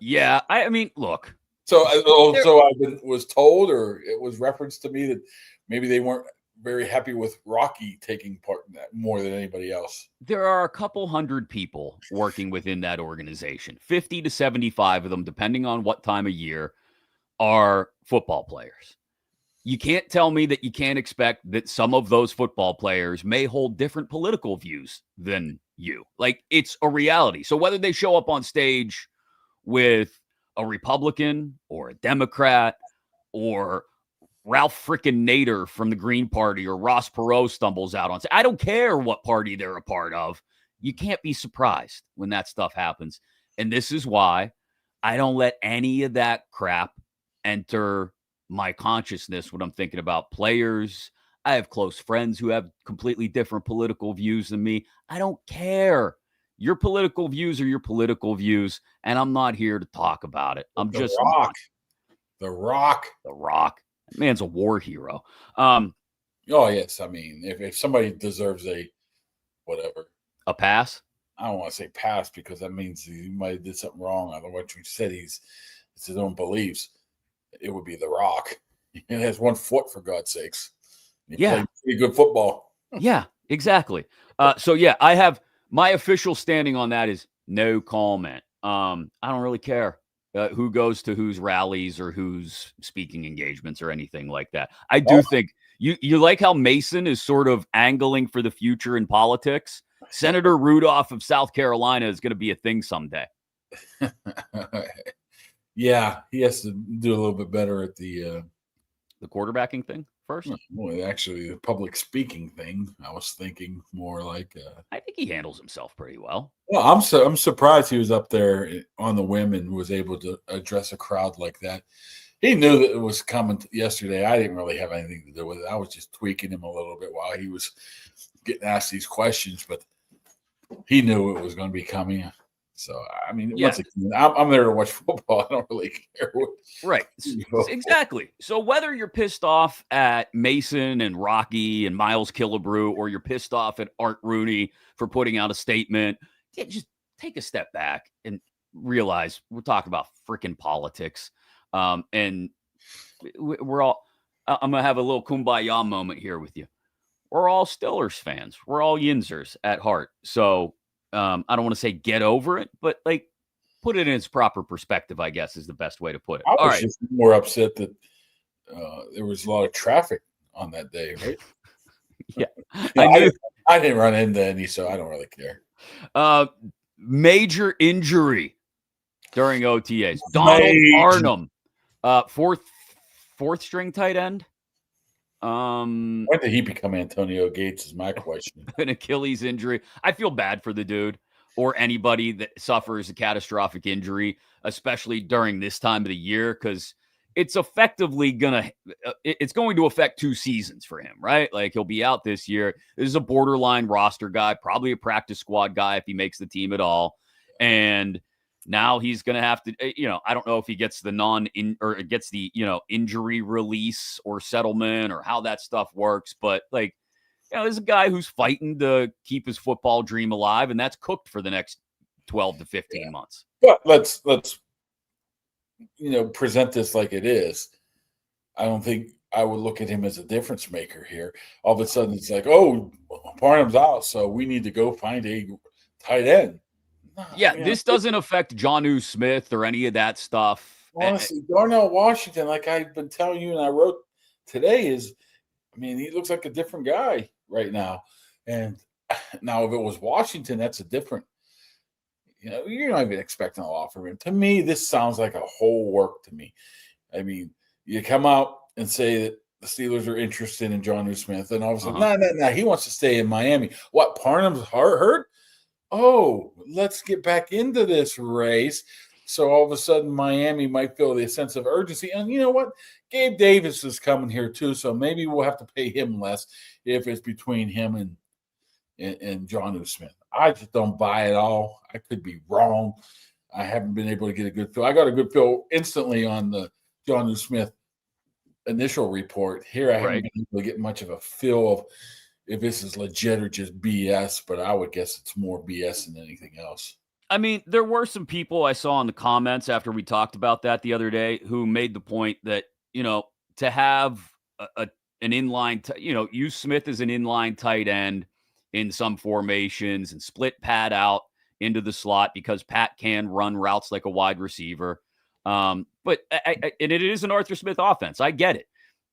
Yeah, I mean, look. So I was told, or it was referenced to me, that maybe they weren't very happy with Rocky taking part in that more than anybody else. There are a couple hundred people working within that organization. 50 to 75 of them, depending on what time of year, are football players. You can't tell me that you can't expect that some of those football players may hold different political views than you. Like, it's a reality. So whether they show up on stage with a Republican or a Democrat or Ralph frickin' Nader from the Green Party or Ross Perot stumbles out on stage, I don't care what party they're a part of. You can't be surprised when that stuff happens. And this is why I don't let any of that crap enter my consciousness when I'm thinking about players. I have close friends who have completely different political views than me. I don't care. your political views are your political views, and I'm not here to talk about it. I'm just Rock. The Rock. The Rock. That man's a war hero. Oh yes, I mean, if somebody deserves a pass. I don't want to say pass because that means he might have did something wrong. I don't know what you said. It's his own beliefs. It would be The Rock. He has 1 foot, for God's sakes. He played pretty good football. Yeah, exactly. So yeah, I have my official standing on that is no comment. I don't really care who goes to whose rallies or whose speaking engagements or anything like that. I do think you like how Mason is sort of angling for the future in politics. Senator Rudolph of South Carolina is going to be a thing someday. Yeah, he has to do a little bit better at the quarterbacking thing first. Well, actually, the public speaking thing. I was thinking more like. I think he handles himself pretty well. Well, I'm surprised he was up there on the whim and was able to address a crowd like that. He knew that it was coming yesterday. I didn't really have anything to do with it. I was just tweaking him a little bit while he was getting asked these questions, but he knew it was going to be coming. So, I mean, once again, I'm there to watch football. I don't really care. Right. Exactly. So whether you're pissed off at Mason and Rocky and Miles Killebrew, or you're pissed off at Art Rooney for putting out a statement, just take a step back and realize we're talking about freaking politics. And we're all, I'm going to have a little kumbaya moment here with you. We're all Steelers fans. We're all yinzers at heart. So I don't want to say get over it, but like put it in its proper perspective, I guess, is the best way to put it. I was just more upset that there was a lot of traffic on that day, right? Yeah. I didn't run into any, so I don't really care. Major injury during OTAs. Donald Arnhem, fourth string tight end. When did he become Antonio Gates is my question. An Achilles injury. I feel bad for the dude or anybody that suffers a catastrophic injury, especially during this time of the year, because it's effectively going to affect 2 seasons for him, right? Like he'll be out this year. This is a borderline roster guy, probably a practice squad guy if he makes the team at all. And now he's going to have to, I don't know if he gets the injury release or settlement or how that stuff works. But like, there's a guy who's fighting to keep his football dream alive, and that's cooked for the next 12 to 15 months. But let's present this like it is. I don't think I would look at him as a difference maker here. All of a sudden, it's like, oh, Barnum's out, so we need to go find a tight end. This doesn't affect Jonnu Smith or any of that stuff. Honestly, Darnell Washington, like I've been telling you and I wrote today, he looks like a different guy right now. And now if it was Washington, that's a different, you're not even expecting a lot from him. To me, this sounds like a whole work to me. I mean, you come out and say that the Steelers are interested in Jonnu Smith, and all of a sudden, no, he wants to stay in Miami. What, Parham's heart hurt? Oh, let's get back into this race. So all of a sudden, Miami might feel the sense of urgency. And you know what? Gabe Davis is coming here too. So maybe we'll have to pay him less if it's between him and Jonnu Smith. I just don't buy it all. I could be wrong. I haven't been able to get a good feel. I got a good feel instantly on the Jonnu Smith initial report. Here I haven't been able to get much of a feel of if this is legit or just BS, but I would guess it's more BS than anything else. I mean, there were some people I saw in the comments after we talked about that the other day who made the point that, to have an inline, use Smith as an inline tight end in some formations and split Pat out into the slot because Pat can run routes like a wide receiver. But it is an Arthur Smith offense. I get it.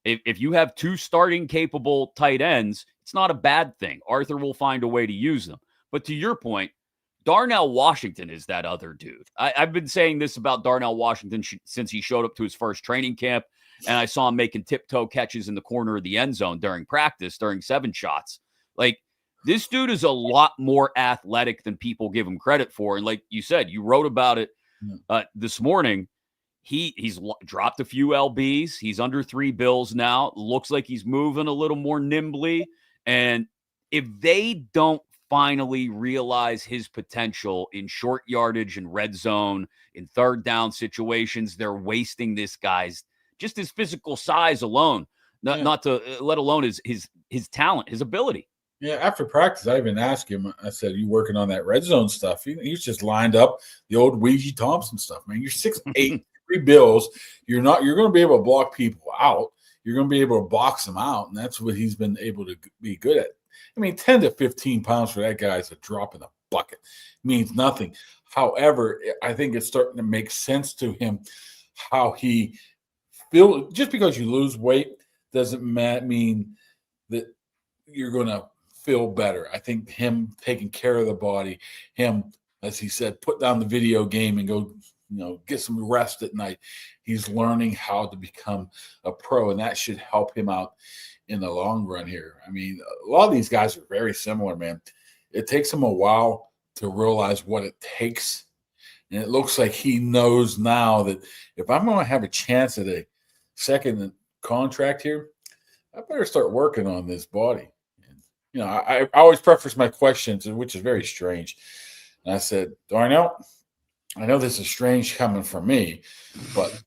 If you have 2 starting capable tight ends, it's not a bad thing. Arthur will find a way to use them. But to your point, Darnell Washington is that other dude. I've been saying this about Darnell Washington since he showed up to his first training camp, and I saw him making tiptoe catches in the corner of the end zone during practice, during 7 shots. Like, this dude is a lot more athletic than people give him credit for. And like you said, you wrote about it this morning. He's dropped a few LBs. He's under 3 bills now. Looks like he's moving a little more nimbly. And if they don't finally realize his potential in short yardage and red zone, in third down situations. They're wasting this guy's just his physical size alone, not to let alone his talent, his ability. Yeah, after practice, I even asked him, I said, you working on that red zone stuff? He's just lined up the old Ouija Thompson stuff, man. You're 6'8", 3 bills. You're going to be able to block people out. You're going to be able to box them out, and that's what he's been able to be good at. I mean, 10 to 15 pounds for that guy is a drop in the bucket. It means nothing. However, I think it's starting to make sense to him how he feels. Just because you lose weight doesn't mean that you're going to feel better. I think him taking care of the body, him, as he said, put down the video game and go, get some rest at night. He's learning how to become a pro, and that should help him out in the long run here. I mean, a lot of these guys are very similar, man. It takes him a while to realize what it takes, and it looks like he knows now that if I'm going to have a chance at a second contract here, I better start working on this body. I always preface my questions, which is very strange. And I said, Darnell, I know this is strange coming from me, but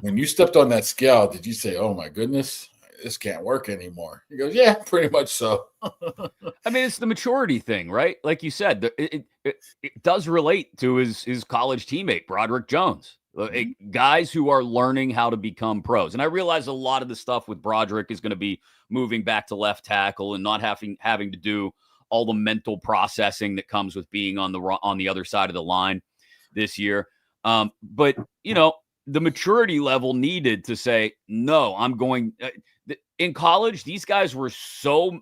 when you stepped on that scale, did you say, oh, my goodness, this can't work anymore? He goes, yeah, pretty much so. I mean, it's the maturity thing, right? Like you said, it does relate to his college teammate, Broderick Jones. Guys who are learning how to become pros. And I realize a lot of the stuff with Broderick is going to be moving back to left tackle and not having to do all the mental processing that comes with being on the other side of the line this year. But, the maturity level needed to say, no, I'm going in college. These guys were so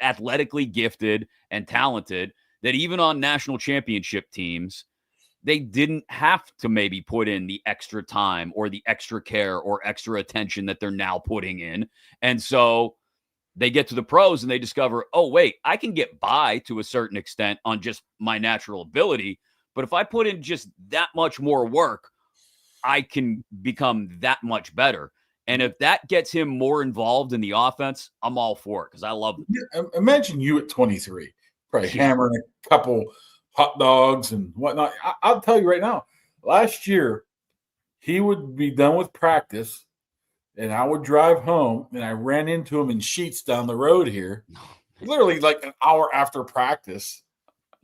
athletically gifted and talented that even on national championship teams, they didn't have to maybe put in the extra time or the extra care or extra attention that they're now putting in. And so they get to the pros and they discover, oh, wait, I can get by to a certain extent on just my natural ability. But if I put in just that much more work, I can become that much better. And if that gets him more involved in the offense, I'm all for it because I love it. Imagine you at 23, probably hammering a couple hot dogs and whatnot. I'll tell you right now, last year, he would be done with practice, and I would drive home, and I ran into him in Sheets down the road here, literally like an hour after practice.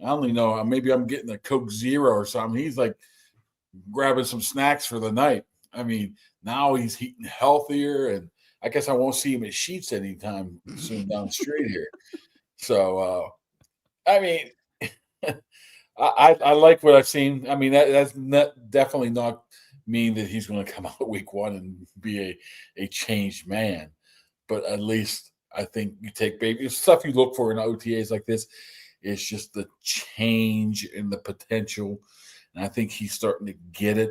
I only know, maybe I'm getting a Coke Zero or something. He's like grabbing some snacks for the night. I mean, now he's eating healthier, and I guess I won't see him at Sheets anytime soon down the street here. So, I mean, I like what I've seen. I mean, that's definitely not mean that he's going to come out week one and be a changed man. But at least I think you take baby stuff you look for in OTAs like this is just the change and the potential. And I think he's starting to get it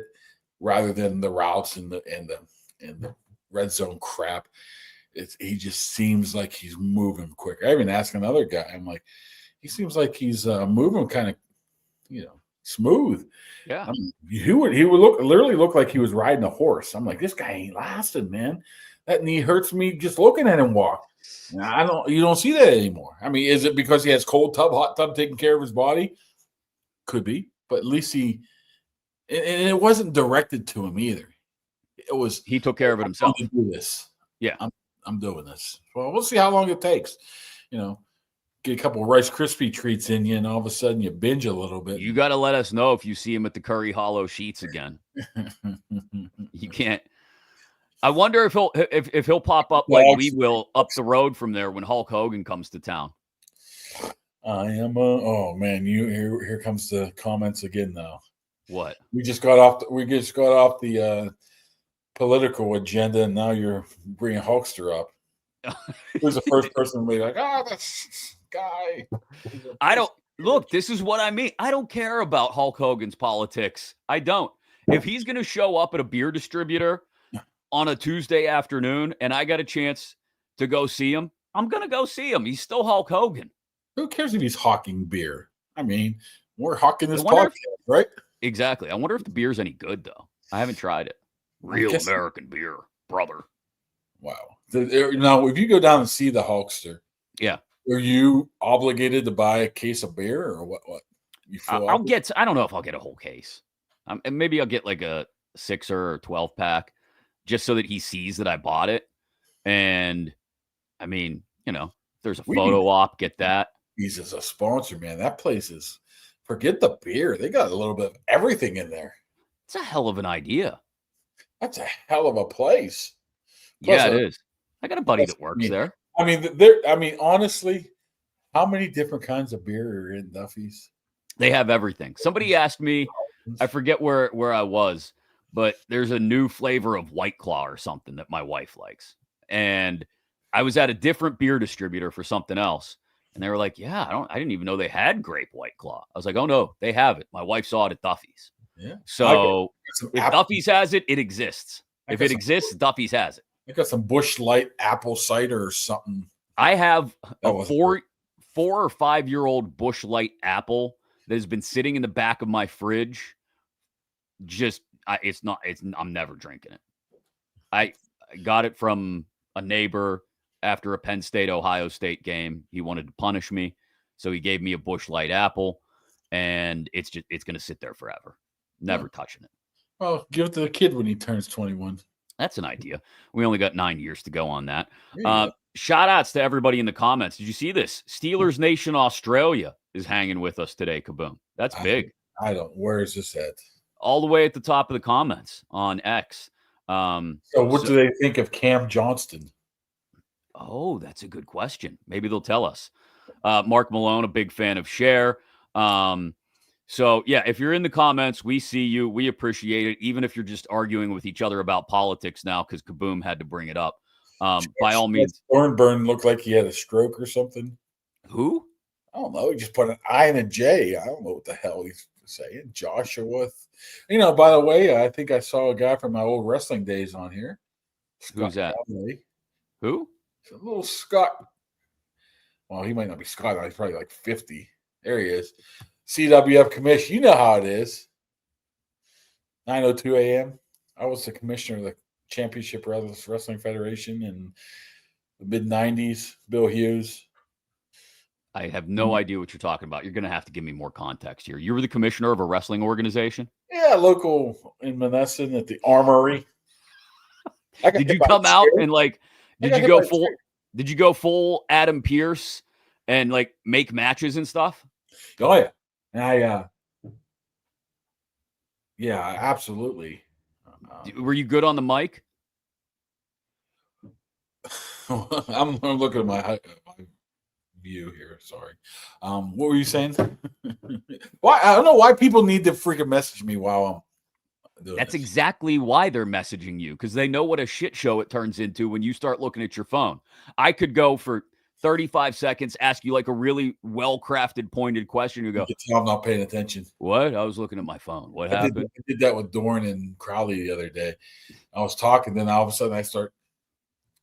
rather than the routes and the red zone crap. He just seems like he's moving quick. I even asked another guy, I'm like, he seems like he's moving kind of, smooth. Yeah. He would literally look like he was riding a horse. I'm like, this guy ain't lasting, man. That knee hurts me just looking at him walk. You don't see that anymore. I mean, is it because he has cold tub, hot tub taking care of his body? Could be, but at least and it wasn't directed to him either. It was he took care of it himself. To do this. Yeah. I'm doing this. Well, we'll see how long it takes. Get a couple of Rice Krispie treats in you, and all of a sudden you binge a little bit. You got to let us know if you see him at the Curry Hollow Sheets again. You can't. I wonder if he'll pop up like we will up the road from there when Hulk Hogan comes to town. I am. Oh man, here comes the comments again now. What? We just got off the political agenda, and now you're bringing Hulkster up. Who's the first person to be like, this guy? This is what I mean. I don't care about Hulk Hogan's politics. I don't. If he's going to show up at a beer distributor on a Tuesday afternoon and I got a chance to go see him, I'm going to go see him. He's still Hulk Hogan. Who cares if he's hawking beer? I mean, we're hawking this podcast, right? Exactly. I wonder if the beer's any good, though. I haven't tried it. Real American beer, brother. Wow. Now, if you go down and see the Hulkster, yeah, Are you obligated to buy a case of beer or what? You feel I'll get. I don't know if I'll get a whole case. And maybe I'll get like a 6 or 12 pack, just so that he sees that I bought it. And I mean, if there's a photo op, get that. He's as a sponsor, man. That place is. Forget the beer; they got a little bit of everything in there. It's a hell of an idea. That's a hell of a place. Plus, yeah, it is. I got a buddy that works there. I mean, honestly, how many different kinds of beer are in Duffy's? They have everything. Somebody asked me, I forget where I was, but there's a new flavor of White Claw or something that my wife likes. And I was at a different beer distributor for something else. And they were like, yeah, I didn't even know they had grape White Claw. I was like, oh no, they have it. My wife saw it at Duffy's. Yeah. So if Duffy's has it, it exists. If it exists, Duffy's has it. I got some Busch Light apple cider or something. I have a 4 or 5 year old Busch Light apple that has been sitting in the back of my fridge. I'm never drinking it. I got it from a neighbor after a Penn State, Ohio State game. He wanted to punish me. So he gave me a Busch Light apple, and it's going to sit there forever. Never touching it. Well, give it to the kid when he turns 21. That's an idea. We only got 9 years to go on that. Shout outs to everybody in the comments. Did you see this? Steelers Nation Australia is hanging with us today, Kaboom. That's big. Where is this at? All the way at the top of the comments on X. So what do they think of Cam Johnston? Oh, that's a good question. Maybe they'll tell us. Mark Malone, a big fan of Cher. So, yeah, if you're in the comments, we see you. We appreciate it, even if you're just arguing with each other about politics now because Kaboom had to bring it up. By all means. Thornburn looked like he had a stroke or something. Who? I don't know. He just put an I and a J. I don't know what the hell he's saying. Joshua. By the way, I think I saw a guy from my old wrestling days on here. Who's that? Kaboly. Who? It's a little Scott. Well, he might not be Scott. He's probably like 50. There he is. CWF commission. You know how it is. 9:02 a.m. I was the commissioner of the Championship Wrestling Federation in the mid-90s. Bill Hughes. I have no idea what you're talking about. You're going to have to give me more context here. You were the commissioner of a wrestling organization? Yeah, local in Monessen at the Armory. Did you come out and did you go full Adam Pearce and make matches and stuff? Oh yeah. And yeah, absolutely. Were you good on the mic? I'm looking at my view here. Sorry. What were you saying? Why? I don't know why people need to freaking message me while I'm doing That's this. exactly why they're messaging you, because they know what a shit show it turns into when you start looking at your phone. I could go for 35 seconds, ask you a really well-crafted, pointed question. You go, you can tell I'm not paying attention. What? I was looking at my phone. What happened? I did that with Dorn and Crowley the other day. I was talking, then all of a sudden I start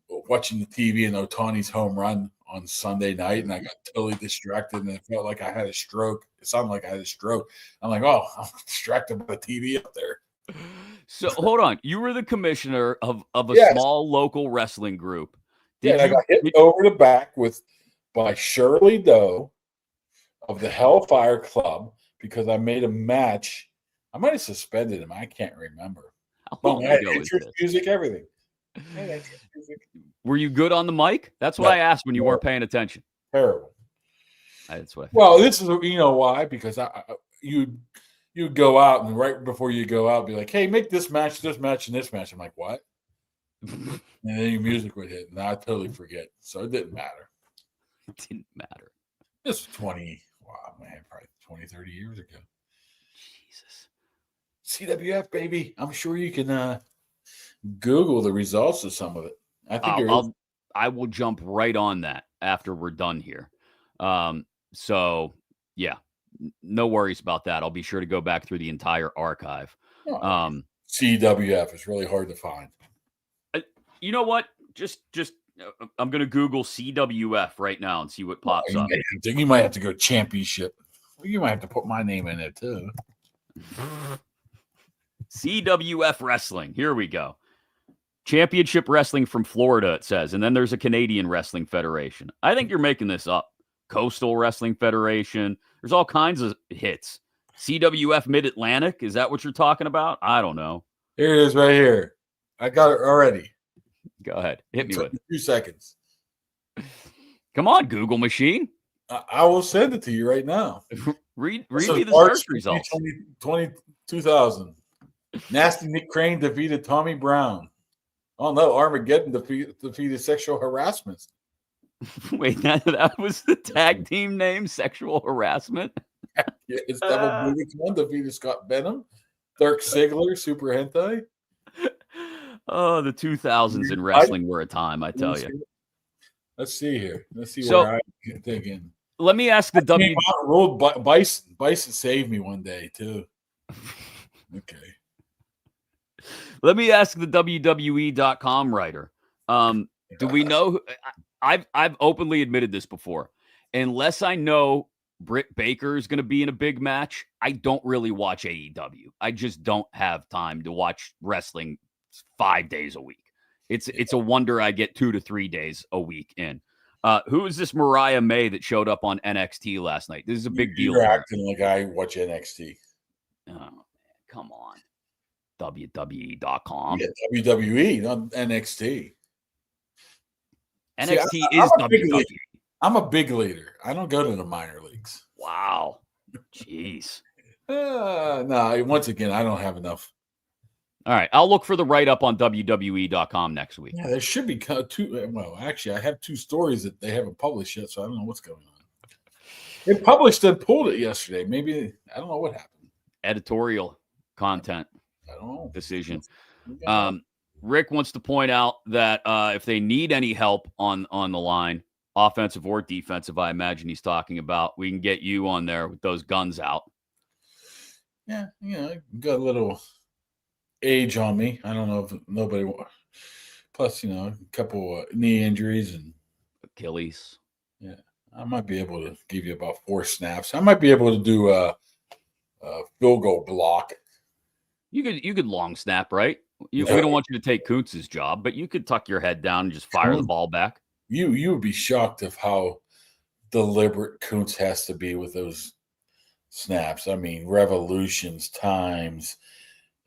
watching the TV and Ohtani's home run on Sunday night, and I got totally distracted, and it felt like I had a stroke. It sounded like I had a stroke. I'm like, oh, I'm distracted by the TV up there. So hold on. You were the commissioner of a small local wrestling group. I got hit over the back by Shirley Doe of the Hellfire Club because I made a match. I might have suspended him. I can't remember. Music, everything. Were you good on the mic? That's what I asked when you weren't paying attention. Terrible. That's what. Well, this is why, because you go out and right before you go out, be like, hey, make this match, and this match. I'm like, what? And then your music would hit, and I totally forget. So it didn't matter. It didn't matter. This was 20 years ago. Jesus. CWF, baby. I'm sure you can Google the results of some of it. I think I will jump right on that after we're done here. So, yeah, no worries about that. I'll be sure to go back through the entire archive. CWF is really hard to find. You know what? Just I'm going to Google CWF right now and see what pops up. You might have to go championship. You might have to put my name in it too. CWF Wrestling. Here we go. Championship Wrestling from Florida, it says. And then there's a Canadian Wrestling Federation. I think you're making this up. Coastal Wrestling Federation. There's all kinds of hits. CWF Mid-Atlantic, is that what you're talking about? I don't know. Here it is right here. I got it already. Go ahead. Hit me with it. 2 seconds. Come on, Google machine. I will send it to you right now. read This me is the March search results. 2000. Nasty Nick Crane defeated Tommy Brown. Oh no, Armageddon defeated Sexual Harassment. Wait, that was the tag team name, Sexual Harassment? Yeah, it's Devil Buddhist one defeated Scott Benham. Dirk Ziggler, Super Hentai. Oh, the 2000s in wrestling were a time, I tell you. Let's see here. Let's see So, where I'm thinking. Let me ask the W. Rolled Bison. Bison saved me one day too. Okay. Let me ask the WWE.com writer. Do we know? I've openly admitted this before. Unless I know Britt Baker is going to be in a big match, I don't really watch AEW. I just don't have time to watch wrestling 5 days a week. It's a wonder I get 2 to 3 days a week in. Who is this Mariah May that showed up on NXT last night? This is a big deal. You're acting like I watch NXT. Oh, man, come on. WWE.com. Yeah, WWE, not NXT. NXT See, is WWE. I'm a big leader. I don't go to the minor leagues. Wow. Jeez. No, once again, I don't have enough. All right. I'll look for the write-up on WWE.com next week. Yeah, there should be 2. Well, actually, I have 2 stories that they haven't published yet, so I don't know what's going on. They published and pulled it yesterday. Maybe, I don't know what happened. Editorial content. I don't know. Decision. Rick wants to point out that if they need any help on the line, offensive or defensive, I imagine he's talking about, we can get you on there with those guns out. Yeah, got a little age on me. I don't know if nobody. Plus, a couple knee injuries and Achilles. Yeah, I might be able to give you about 4 snaps. I might be able to do a field goal block. You could long snap, right? We don't want you to take Kuntz's job, but you could tuck your head down and just fire the ball back. You would be shocked of how deliberate Kuntz has to be with those snaps. I mean, revolutions, times.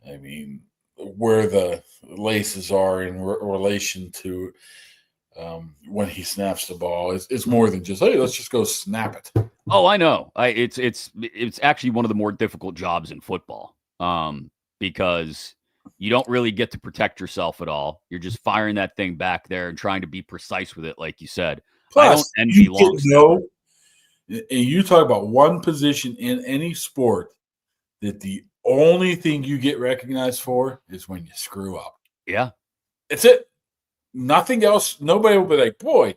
I mean, where the laces are in relation to when he snaps the ball is more than just, hey, let's just go snap it. Oh, I know. It's actually one of the more difficult jobs in football because you don't really get to protect yourself at all. You're just firing that thing back there and trying to be precise with it, like you said. Plus, I don't envy long snappers. And you talk about one position in any sport that the only thing you get recognized for is when you screw up. Yeah. It's it. Nothing else. Nobody will be like, boy,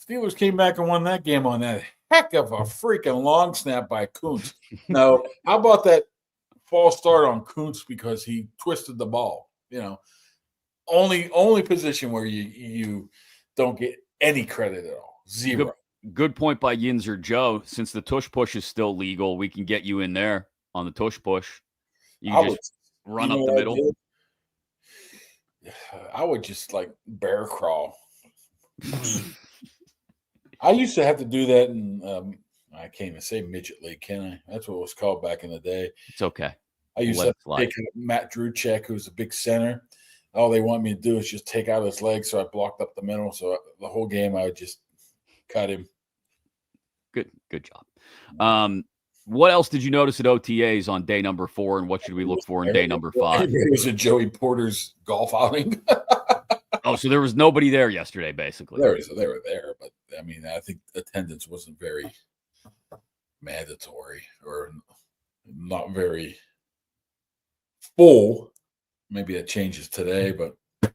Steelers came back and won that game on that heck of a freaking long snap by Kuntz. No, how about that false start on Kuntz because he twisted the ball? Only position where you don't get any credit at all. Zero. Good point by Yinzer Joe. Since the tush push is still legal, we can get you in there on the tush push. You can just run up the middle. I would just like bear crawl. I used to have to do that in I can't even say midget league, can I? That's what it was called back in the day. It's okay. I used to take Matt Druchek, who's a big center. All they want me to do is just take out his legs, so I blocked up the middle. So the whole game, I would just cut him. Good job. What else did you notice at OTAs on day number 4, and what should we look for in day number 5? It was a Joey Porter's golf outing. Oh, so there was nobody there yesterday, basically. They were there, but I mean, I think attendance wasn't very mandatory or not very full. Maybe that changes today, but I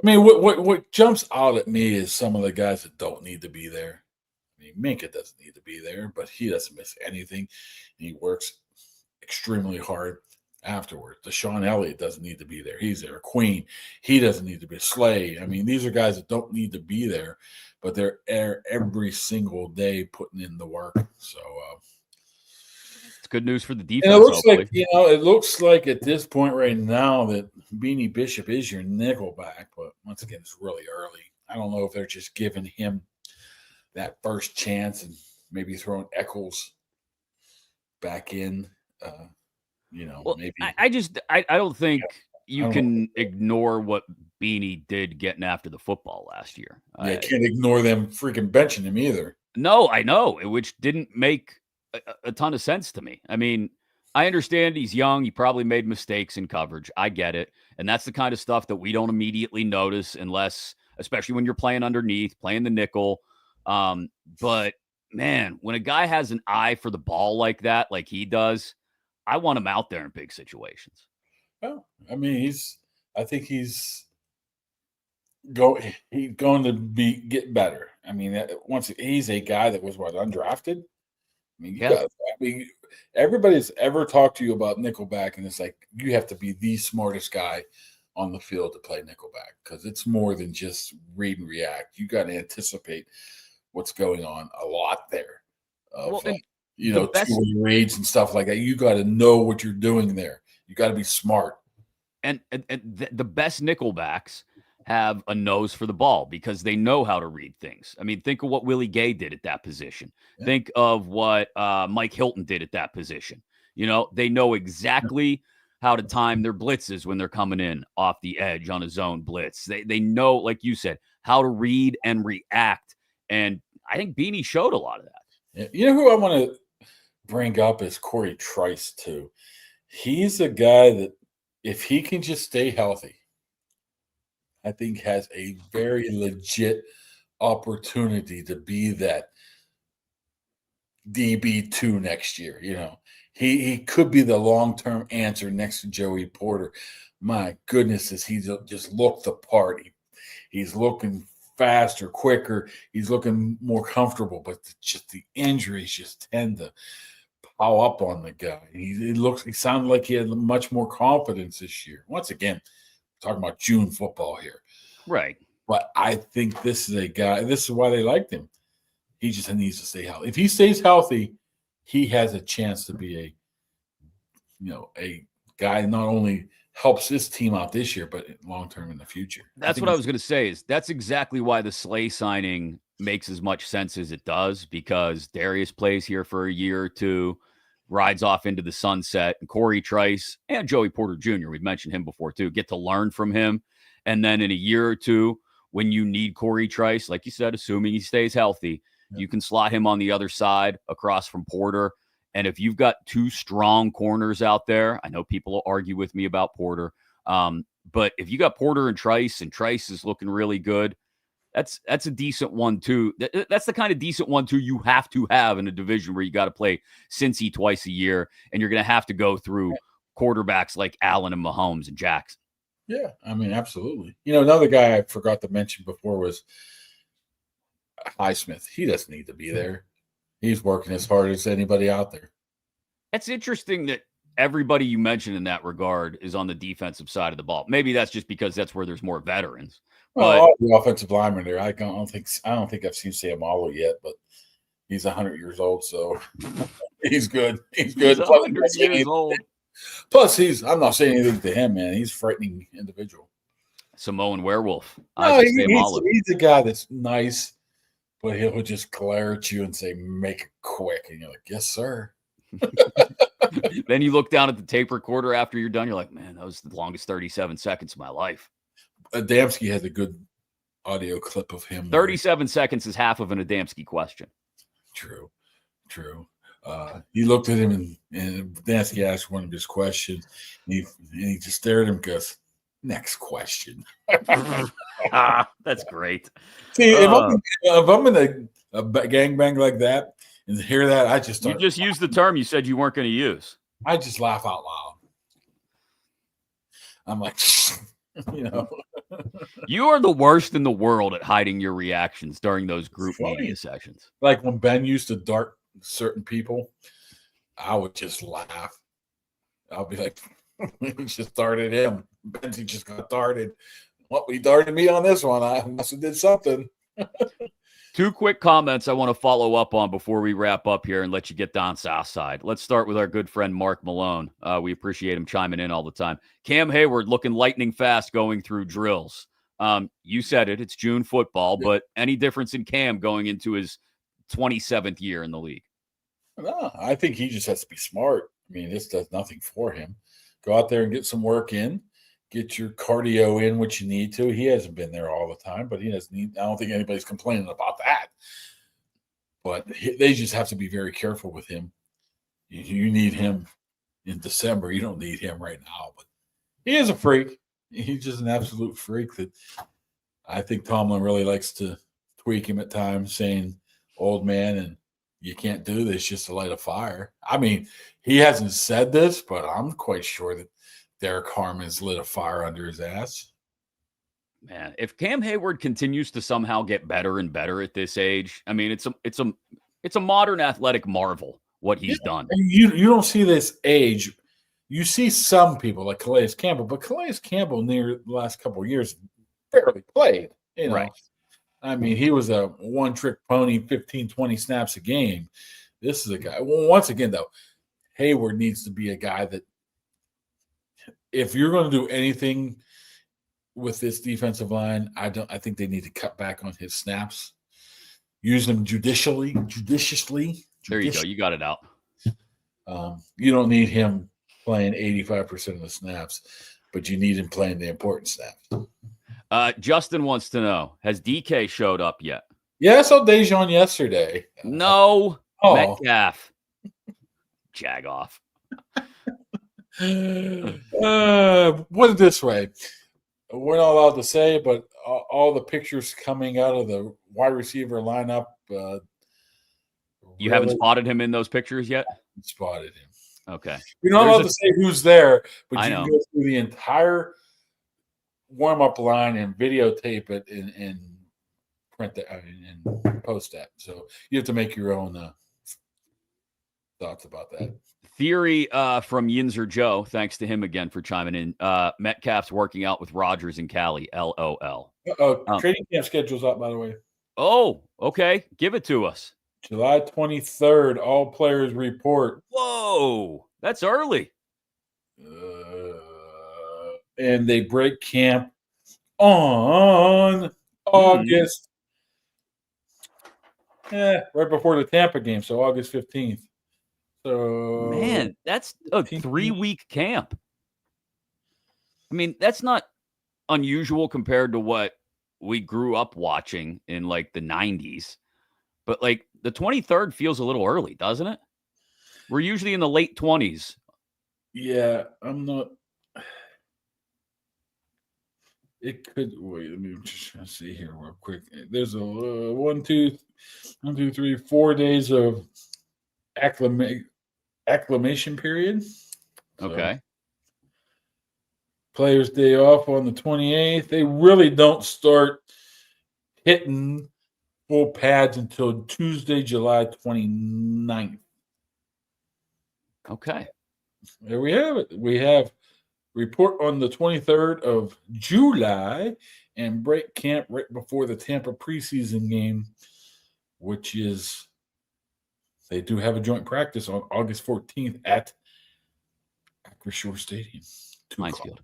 mean, what jumps out at me is some of the guys that don't need to be there. I mean, Minka doesn't need to be there, but he doesn't miss anything. He works extremely hard afterwards. Deshaun Elliott doesn't need to be there. He's there. Queen, he doesn't need to be. Slay. I mean, these are guys that don't need to be there, but they're every single day putting in the work. So it's good news for the defense. And it looks hopefully. it looks like at this point right now that Beanie Bishop is your nickelback, but once again, it's really early. I don't know if they're just giving him that first chance and maybe throwing Eccles back in. Well, maybe I don't think you don't can ignore what Beanie did getting after the football last year. yeah, can't ignore them freaking benching him either. No, I know, which didn't make a ton of sense to me. I mean, I understand he's young. He probably made mistakes in coverage. I get it. And that's the kind of stuff that we don't immediately notice unless, especially when you're playing underneath, playing the nickel. But man, when a guy has an eye for the ball like that, like he does, I want him out there in big situations. Well, I mean, I think he's going to get better. I mean, once he's a guy that was undrafted. I mean, everybody's ever talked to you about nickelback, and it's like you have to be the smartest guy on the field to play nickelback because it's more than just read and react. You got to anticipate what's going on a lot there. Two-way reads and stuff like that. You got to know what you're doing there. You got to be smart. And the best nickelbacks have a nose for the ball because they know how to read things. I mean, think of what Willie Gay did at that position. Yeah. Think of what Mike Hilton did at that position. They know exactly how to time their blitzes when they're coming in off the edge on a zone blitz. They know, like you said, how to read and react. And I think Beanie showed a lot of that. You know who I want to bring up is Corey Trice, too. He's a guy that if he can just stay healthy, I think has a very legit opportunity to be that DB2 next year. He could be the long-term answer next to Joey Porter. My goodness, he's just looked the part. He's looking faster, quicker. He's looking more comfortable, but just the injuries just tend to pile up on the guy. He sounded like he had much more confidence this year. Once again, talking about June football here. Right. But I think this is a guy, this is why they liked him. He just needs to stay healthy. If he stays healthy, he has a chance to be a guy not only helps his team out this year, but long-term in the future. That's what I was going to say is that's exactly why the Slay signing makes as much sense as it does because Darius plays here for a year or two, rides off into the sunset, and Corey Trice and Joey Porter Jr., we've mentioned him before too, get to learn from him. And then in a year or two, when you need Corey Trice, like you said, assuming he stays healthy, you can slot him on the other side across from Porter. And if you've got two strong corners out there, I know people will argue with me about Porter, but if you got Porter and Trice is looking really good, that's a decent one too. That's the kind of decent one too you have to have in a division where you got to play Cincy twice a year, and you're going to have to go through quarterbacks like Allen and Mahomes and Jackson. Yeah, I mean, absolutely. Another guy I forgot to mention before was Highsmith. He doesn't need to be there. He's working as hard as anybody out there. It's interesting that everybody you mentioned in that regard is on the defensive side of the ball. Maybe that's just because that's where there's more veterans. Well, all the offensive linemen there. I don't think I've seen Sam Allo yet, but he's 100 years old, so he's good. He's good. He's 100 years old. Plus, I'm not saying anything to him, man. He's a frightening individual. Samoan werewolf. No, he's a guy that's nice, but he'll just glare at you and say, "Make it quick," and you're like, "Yes, sir." Then you look down at the tape recorder after you're done. You're like, "Man, that was the longest 37 seconds of my life." Adamski has a good audio clip of him. 37 seconds is half of an Adamski question. True. He looked at him and Adamski asked one of his questions. And he just stared at him and goes, "Next question." That's great. See, if I'm in a gangbang like that and hear that, I just you just used the term you said you weren't going to use. I just laugh out loud. I'm like, You are the worst in the world at hiding your reactions during those group media sessions. Like when Ben used to dart certain people, I would just laugh. I'll be like, "He just darted him. Benzie just got darted. Well, he darted me on this one. I must have did something." Two quick comments I want to follow up on before we wrap up here and let you get down south side. Let's start with our good friend Mark Malone. We appreciate him chiming in all the time. Cam Hayward looking lightning fast going through drills. You said it. It's June football, but any difference in Cam going into his 27th year in the league. No, I think he just has to be smart. I mean, this does nothing for him. Go out there and get some work in, get your cardio in, which you need to. He hasn't been there all the time, but he doesn't need. I don't think anybody's complaining about that. But they just have to be very careful with him. You need him in December. You don't need him right now. But he is a freak. He's just an absolute freak that I think Tomlin really likes to tweak him at times, saying, old man, and you can't do this just to light a fire. I mean, he hasn't said this, but I'm quite sure that Derek Harmon's lit a fire under his ass. Man, if Cam Hayward continues to somehow get better and better at this age, I mean, it's a modern athletic marvel what he's done. You don't see this age. You see some people like Calais Campbell, but Calais Campbell near the last couple of years barely played. You know, Right. I mean, he was a one-trick pony, 15, 20 snaps a game. This is a guy. Well, once again, though, Hayward needs to be a guy that if you're going to do anything with this defensive line, I think they need to cut back on his snaps. Use them judiciously. There you go. You got it out. You don't need him playing 85% of the snaps, but you need him playing the important snaps. Justin wants to know, has DK showed up yet? Yeah, I saw Dejon yesterday. No. Oh. Metcalf. Jag off. Put it this way. We're not allowed to say, but all the pictures coming out of the wide receiver lineup. You haven't spotted him in those pictures yet? Spotted him. Okay. You're not allowed to say who's there, but you can go through the entire warm-up line and videotape it and print that and post that. So you have to make your own thoughts about that. Theory from Yinzer Joe, thanks to him again for chiming in. Metcalf's working out with Rodgers and Cali, LOL. Training camp schedule's up, by the way. Oh, okay. Give it to us. July 23rd, all players report. Whoa, that's early. And they break camp on August. Right before the Tampa game, so August 15th. So man, that's a 3-week camp. I mean, that's not unusual compared to what we grew up watching in like the 90s. But like the 23rd feels a little early, doesn't it? We're usually in the late 20s. Yeah, I'm not. It could wait. Let me just see here real quick. There's a 1, 2, 3, 4 days of acclimation period. Okay. So, players' day off on the 28th. They really don't start hitting full pads until Tuesday, July 29th. Okay. There we have it. We have report on the 23rd of July and break camp right before the Tampa preseason game, which is they do have a joint practice on August 14th at Acrisure Stadium. Minesfield.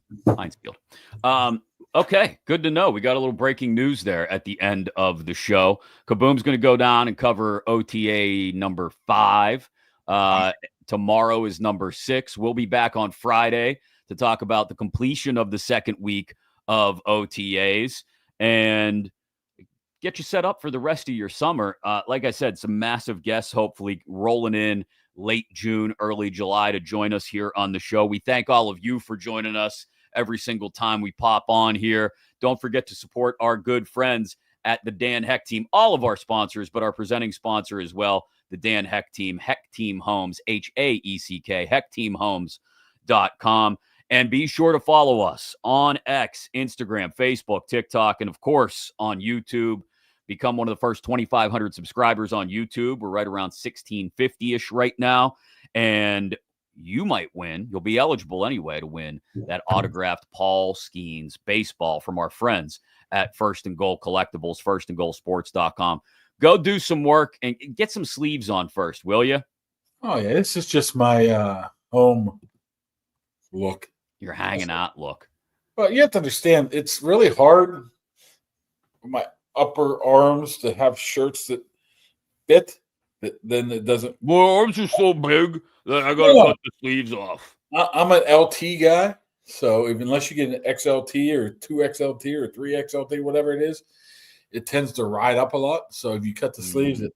Okay, good to know. We got a little breaking news there at the end of the show. Kaboom's going to go down and cover OTA number 5. Tomorrow is number 6. We'll be back on Friday to talk about the completion of the second week of OTAs and get you set up for the rest of your summer. Like I said, some massive guests hopefully rolling in late June, early July to join us here on the show. We thank all of you for joining us every single time we pop on here. Don't forget to support our good friends at the Dan Heck Team, all of our sponsors, but our presenting sponsor as well, the Dan Heck Team, Heck Team Homes, HAECK, HeckTeamHomes.com. And be sure to follow us on X, Instagram, Facebook, TikTok, and of course on YouTube. Become one of the first 2,500 subscribers on YouTube. We're right around 1,650-ish right now. And you might win. You'll be eligible anyway to win that autographed Paul Skeens baseball from our friends at First and Goal Collectibles, firstandgoalsports.com. Go do some work and get some sleeves on first, will you? Oh, yeah. This is just my home look. You're hanging out look. Well, you have to understand, it's really hard for my upper arms to have shirts that fit, then it doesn't. My arms are so big that I gotta cut the sleeves off. I'm an LT guy, so unless you get an XLT or 2XLT or 3XLT, whatever it is, it tends to ride up a lot. So if you cut the sleeves, it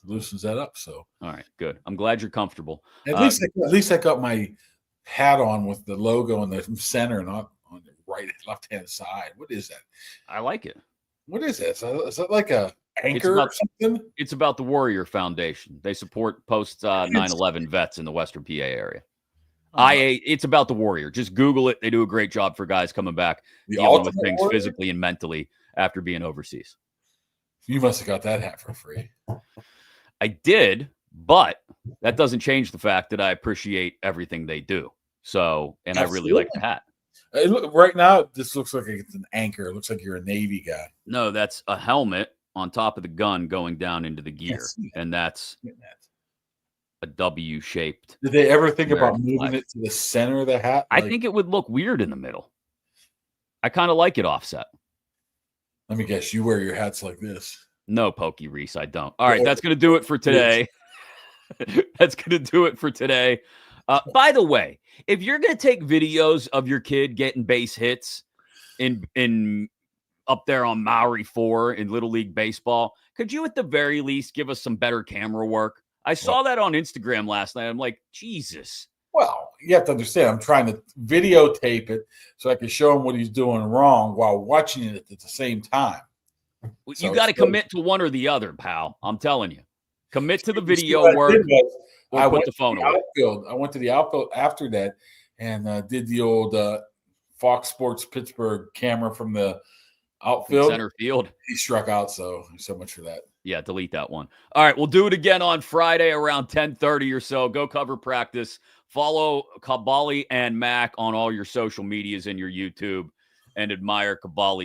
loosens that up. So all right, good. I'm glad you're comfortable. At least I got my hat on with the logo in the center, not on the right left-hand side. What is that? I like it. What is that? Is that like a anchor or something? It's about the Warrior Foundation. They support post 9/11 vets in the Western PA area. It's about the Warrior. Just Google it. They do a great job for guys coming back dealing with things physically and mentally after being overseas. You must have got that hat for free. I did, but that doesn't change the fact that I appreciate everything they do. So, and absolutely. I really like the hat. Right now, this looks like it's an anchor. It looks like you're a Navy guy. No, that's a helmet on top of the gun going down into the gear. And that's a W-shaped. Did they ever think about moving it to the center of the hat? I think it would look weird in the middle. I kind of like it offset. Let me guess, you wear your hats like this. No, Pokey Reese, I don't. All right, that's going to do it for today. That's going to do it for today. By the way, if you're going to take videos of your kid getting base hits in up there on Maui 4 in Little League Baseball, could you at the very least give us some better camera work? I saw that on Instagram last night. I'm like, Jesus. Well, you have to understand, I'm trying to videotape it so I can show him what he's doing wrong while watching it at the same time. You got to commit to one or the other, pal. I'm telling you. Commit to the video work. I put the phone away. I went to the outfield after that and did the old Fox Sports Pittsburgh camera from the outfield. Center field. He struck out, so much for that. Yeah, delete that one. All right, we'll do it again on Friday around 10:30 or so. Go cover practice. Follow Kaboly and Mack on all your social medias and your YouTube, and admire Kaboly.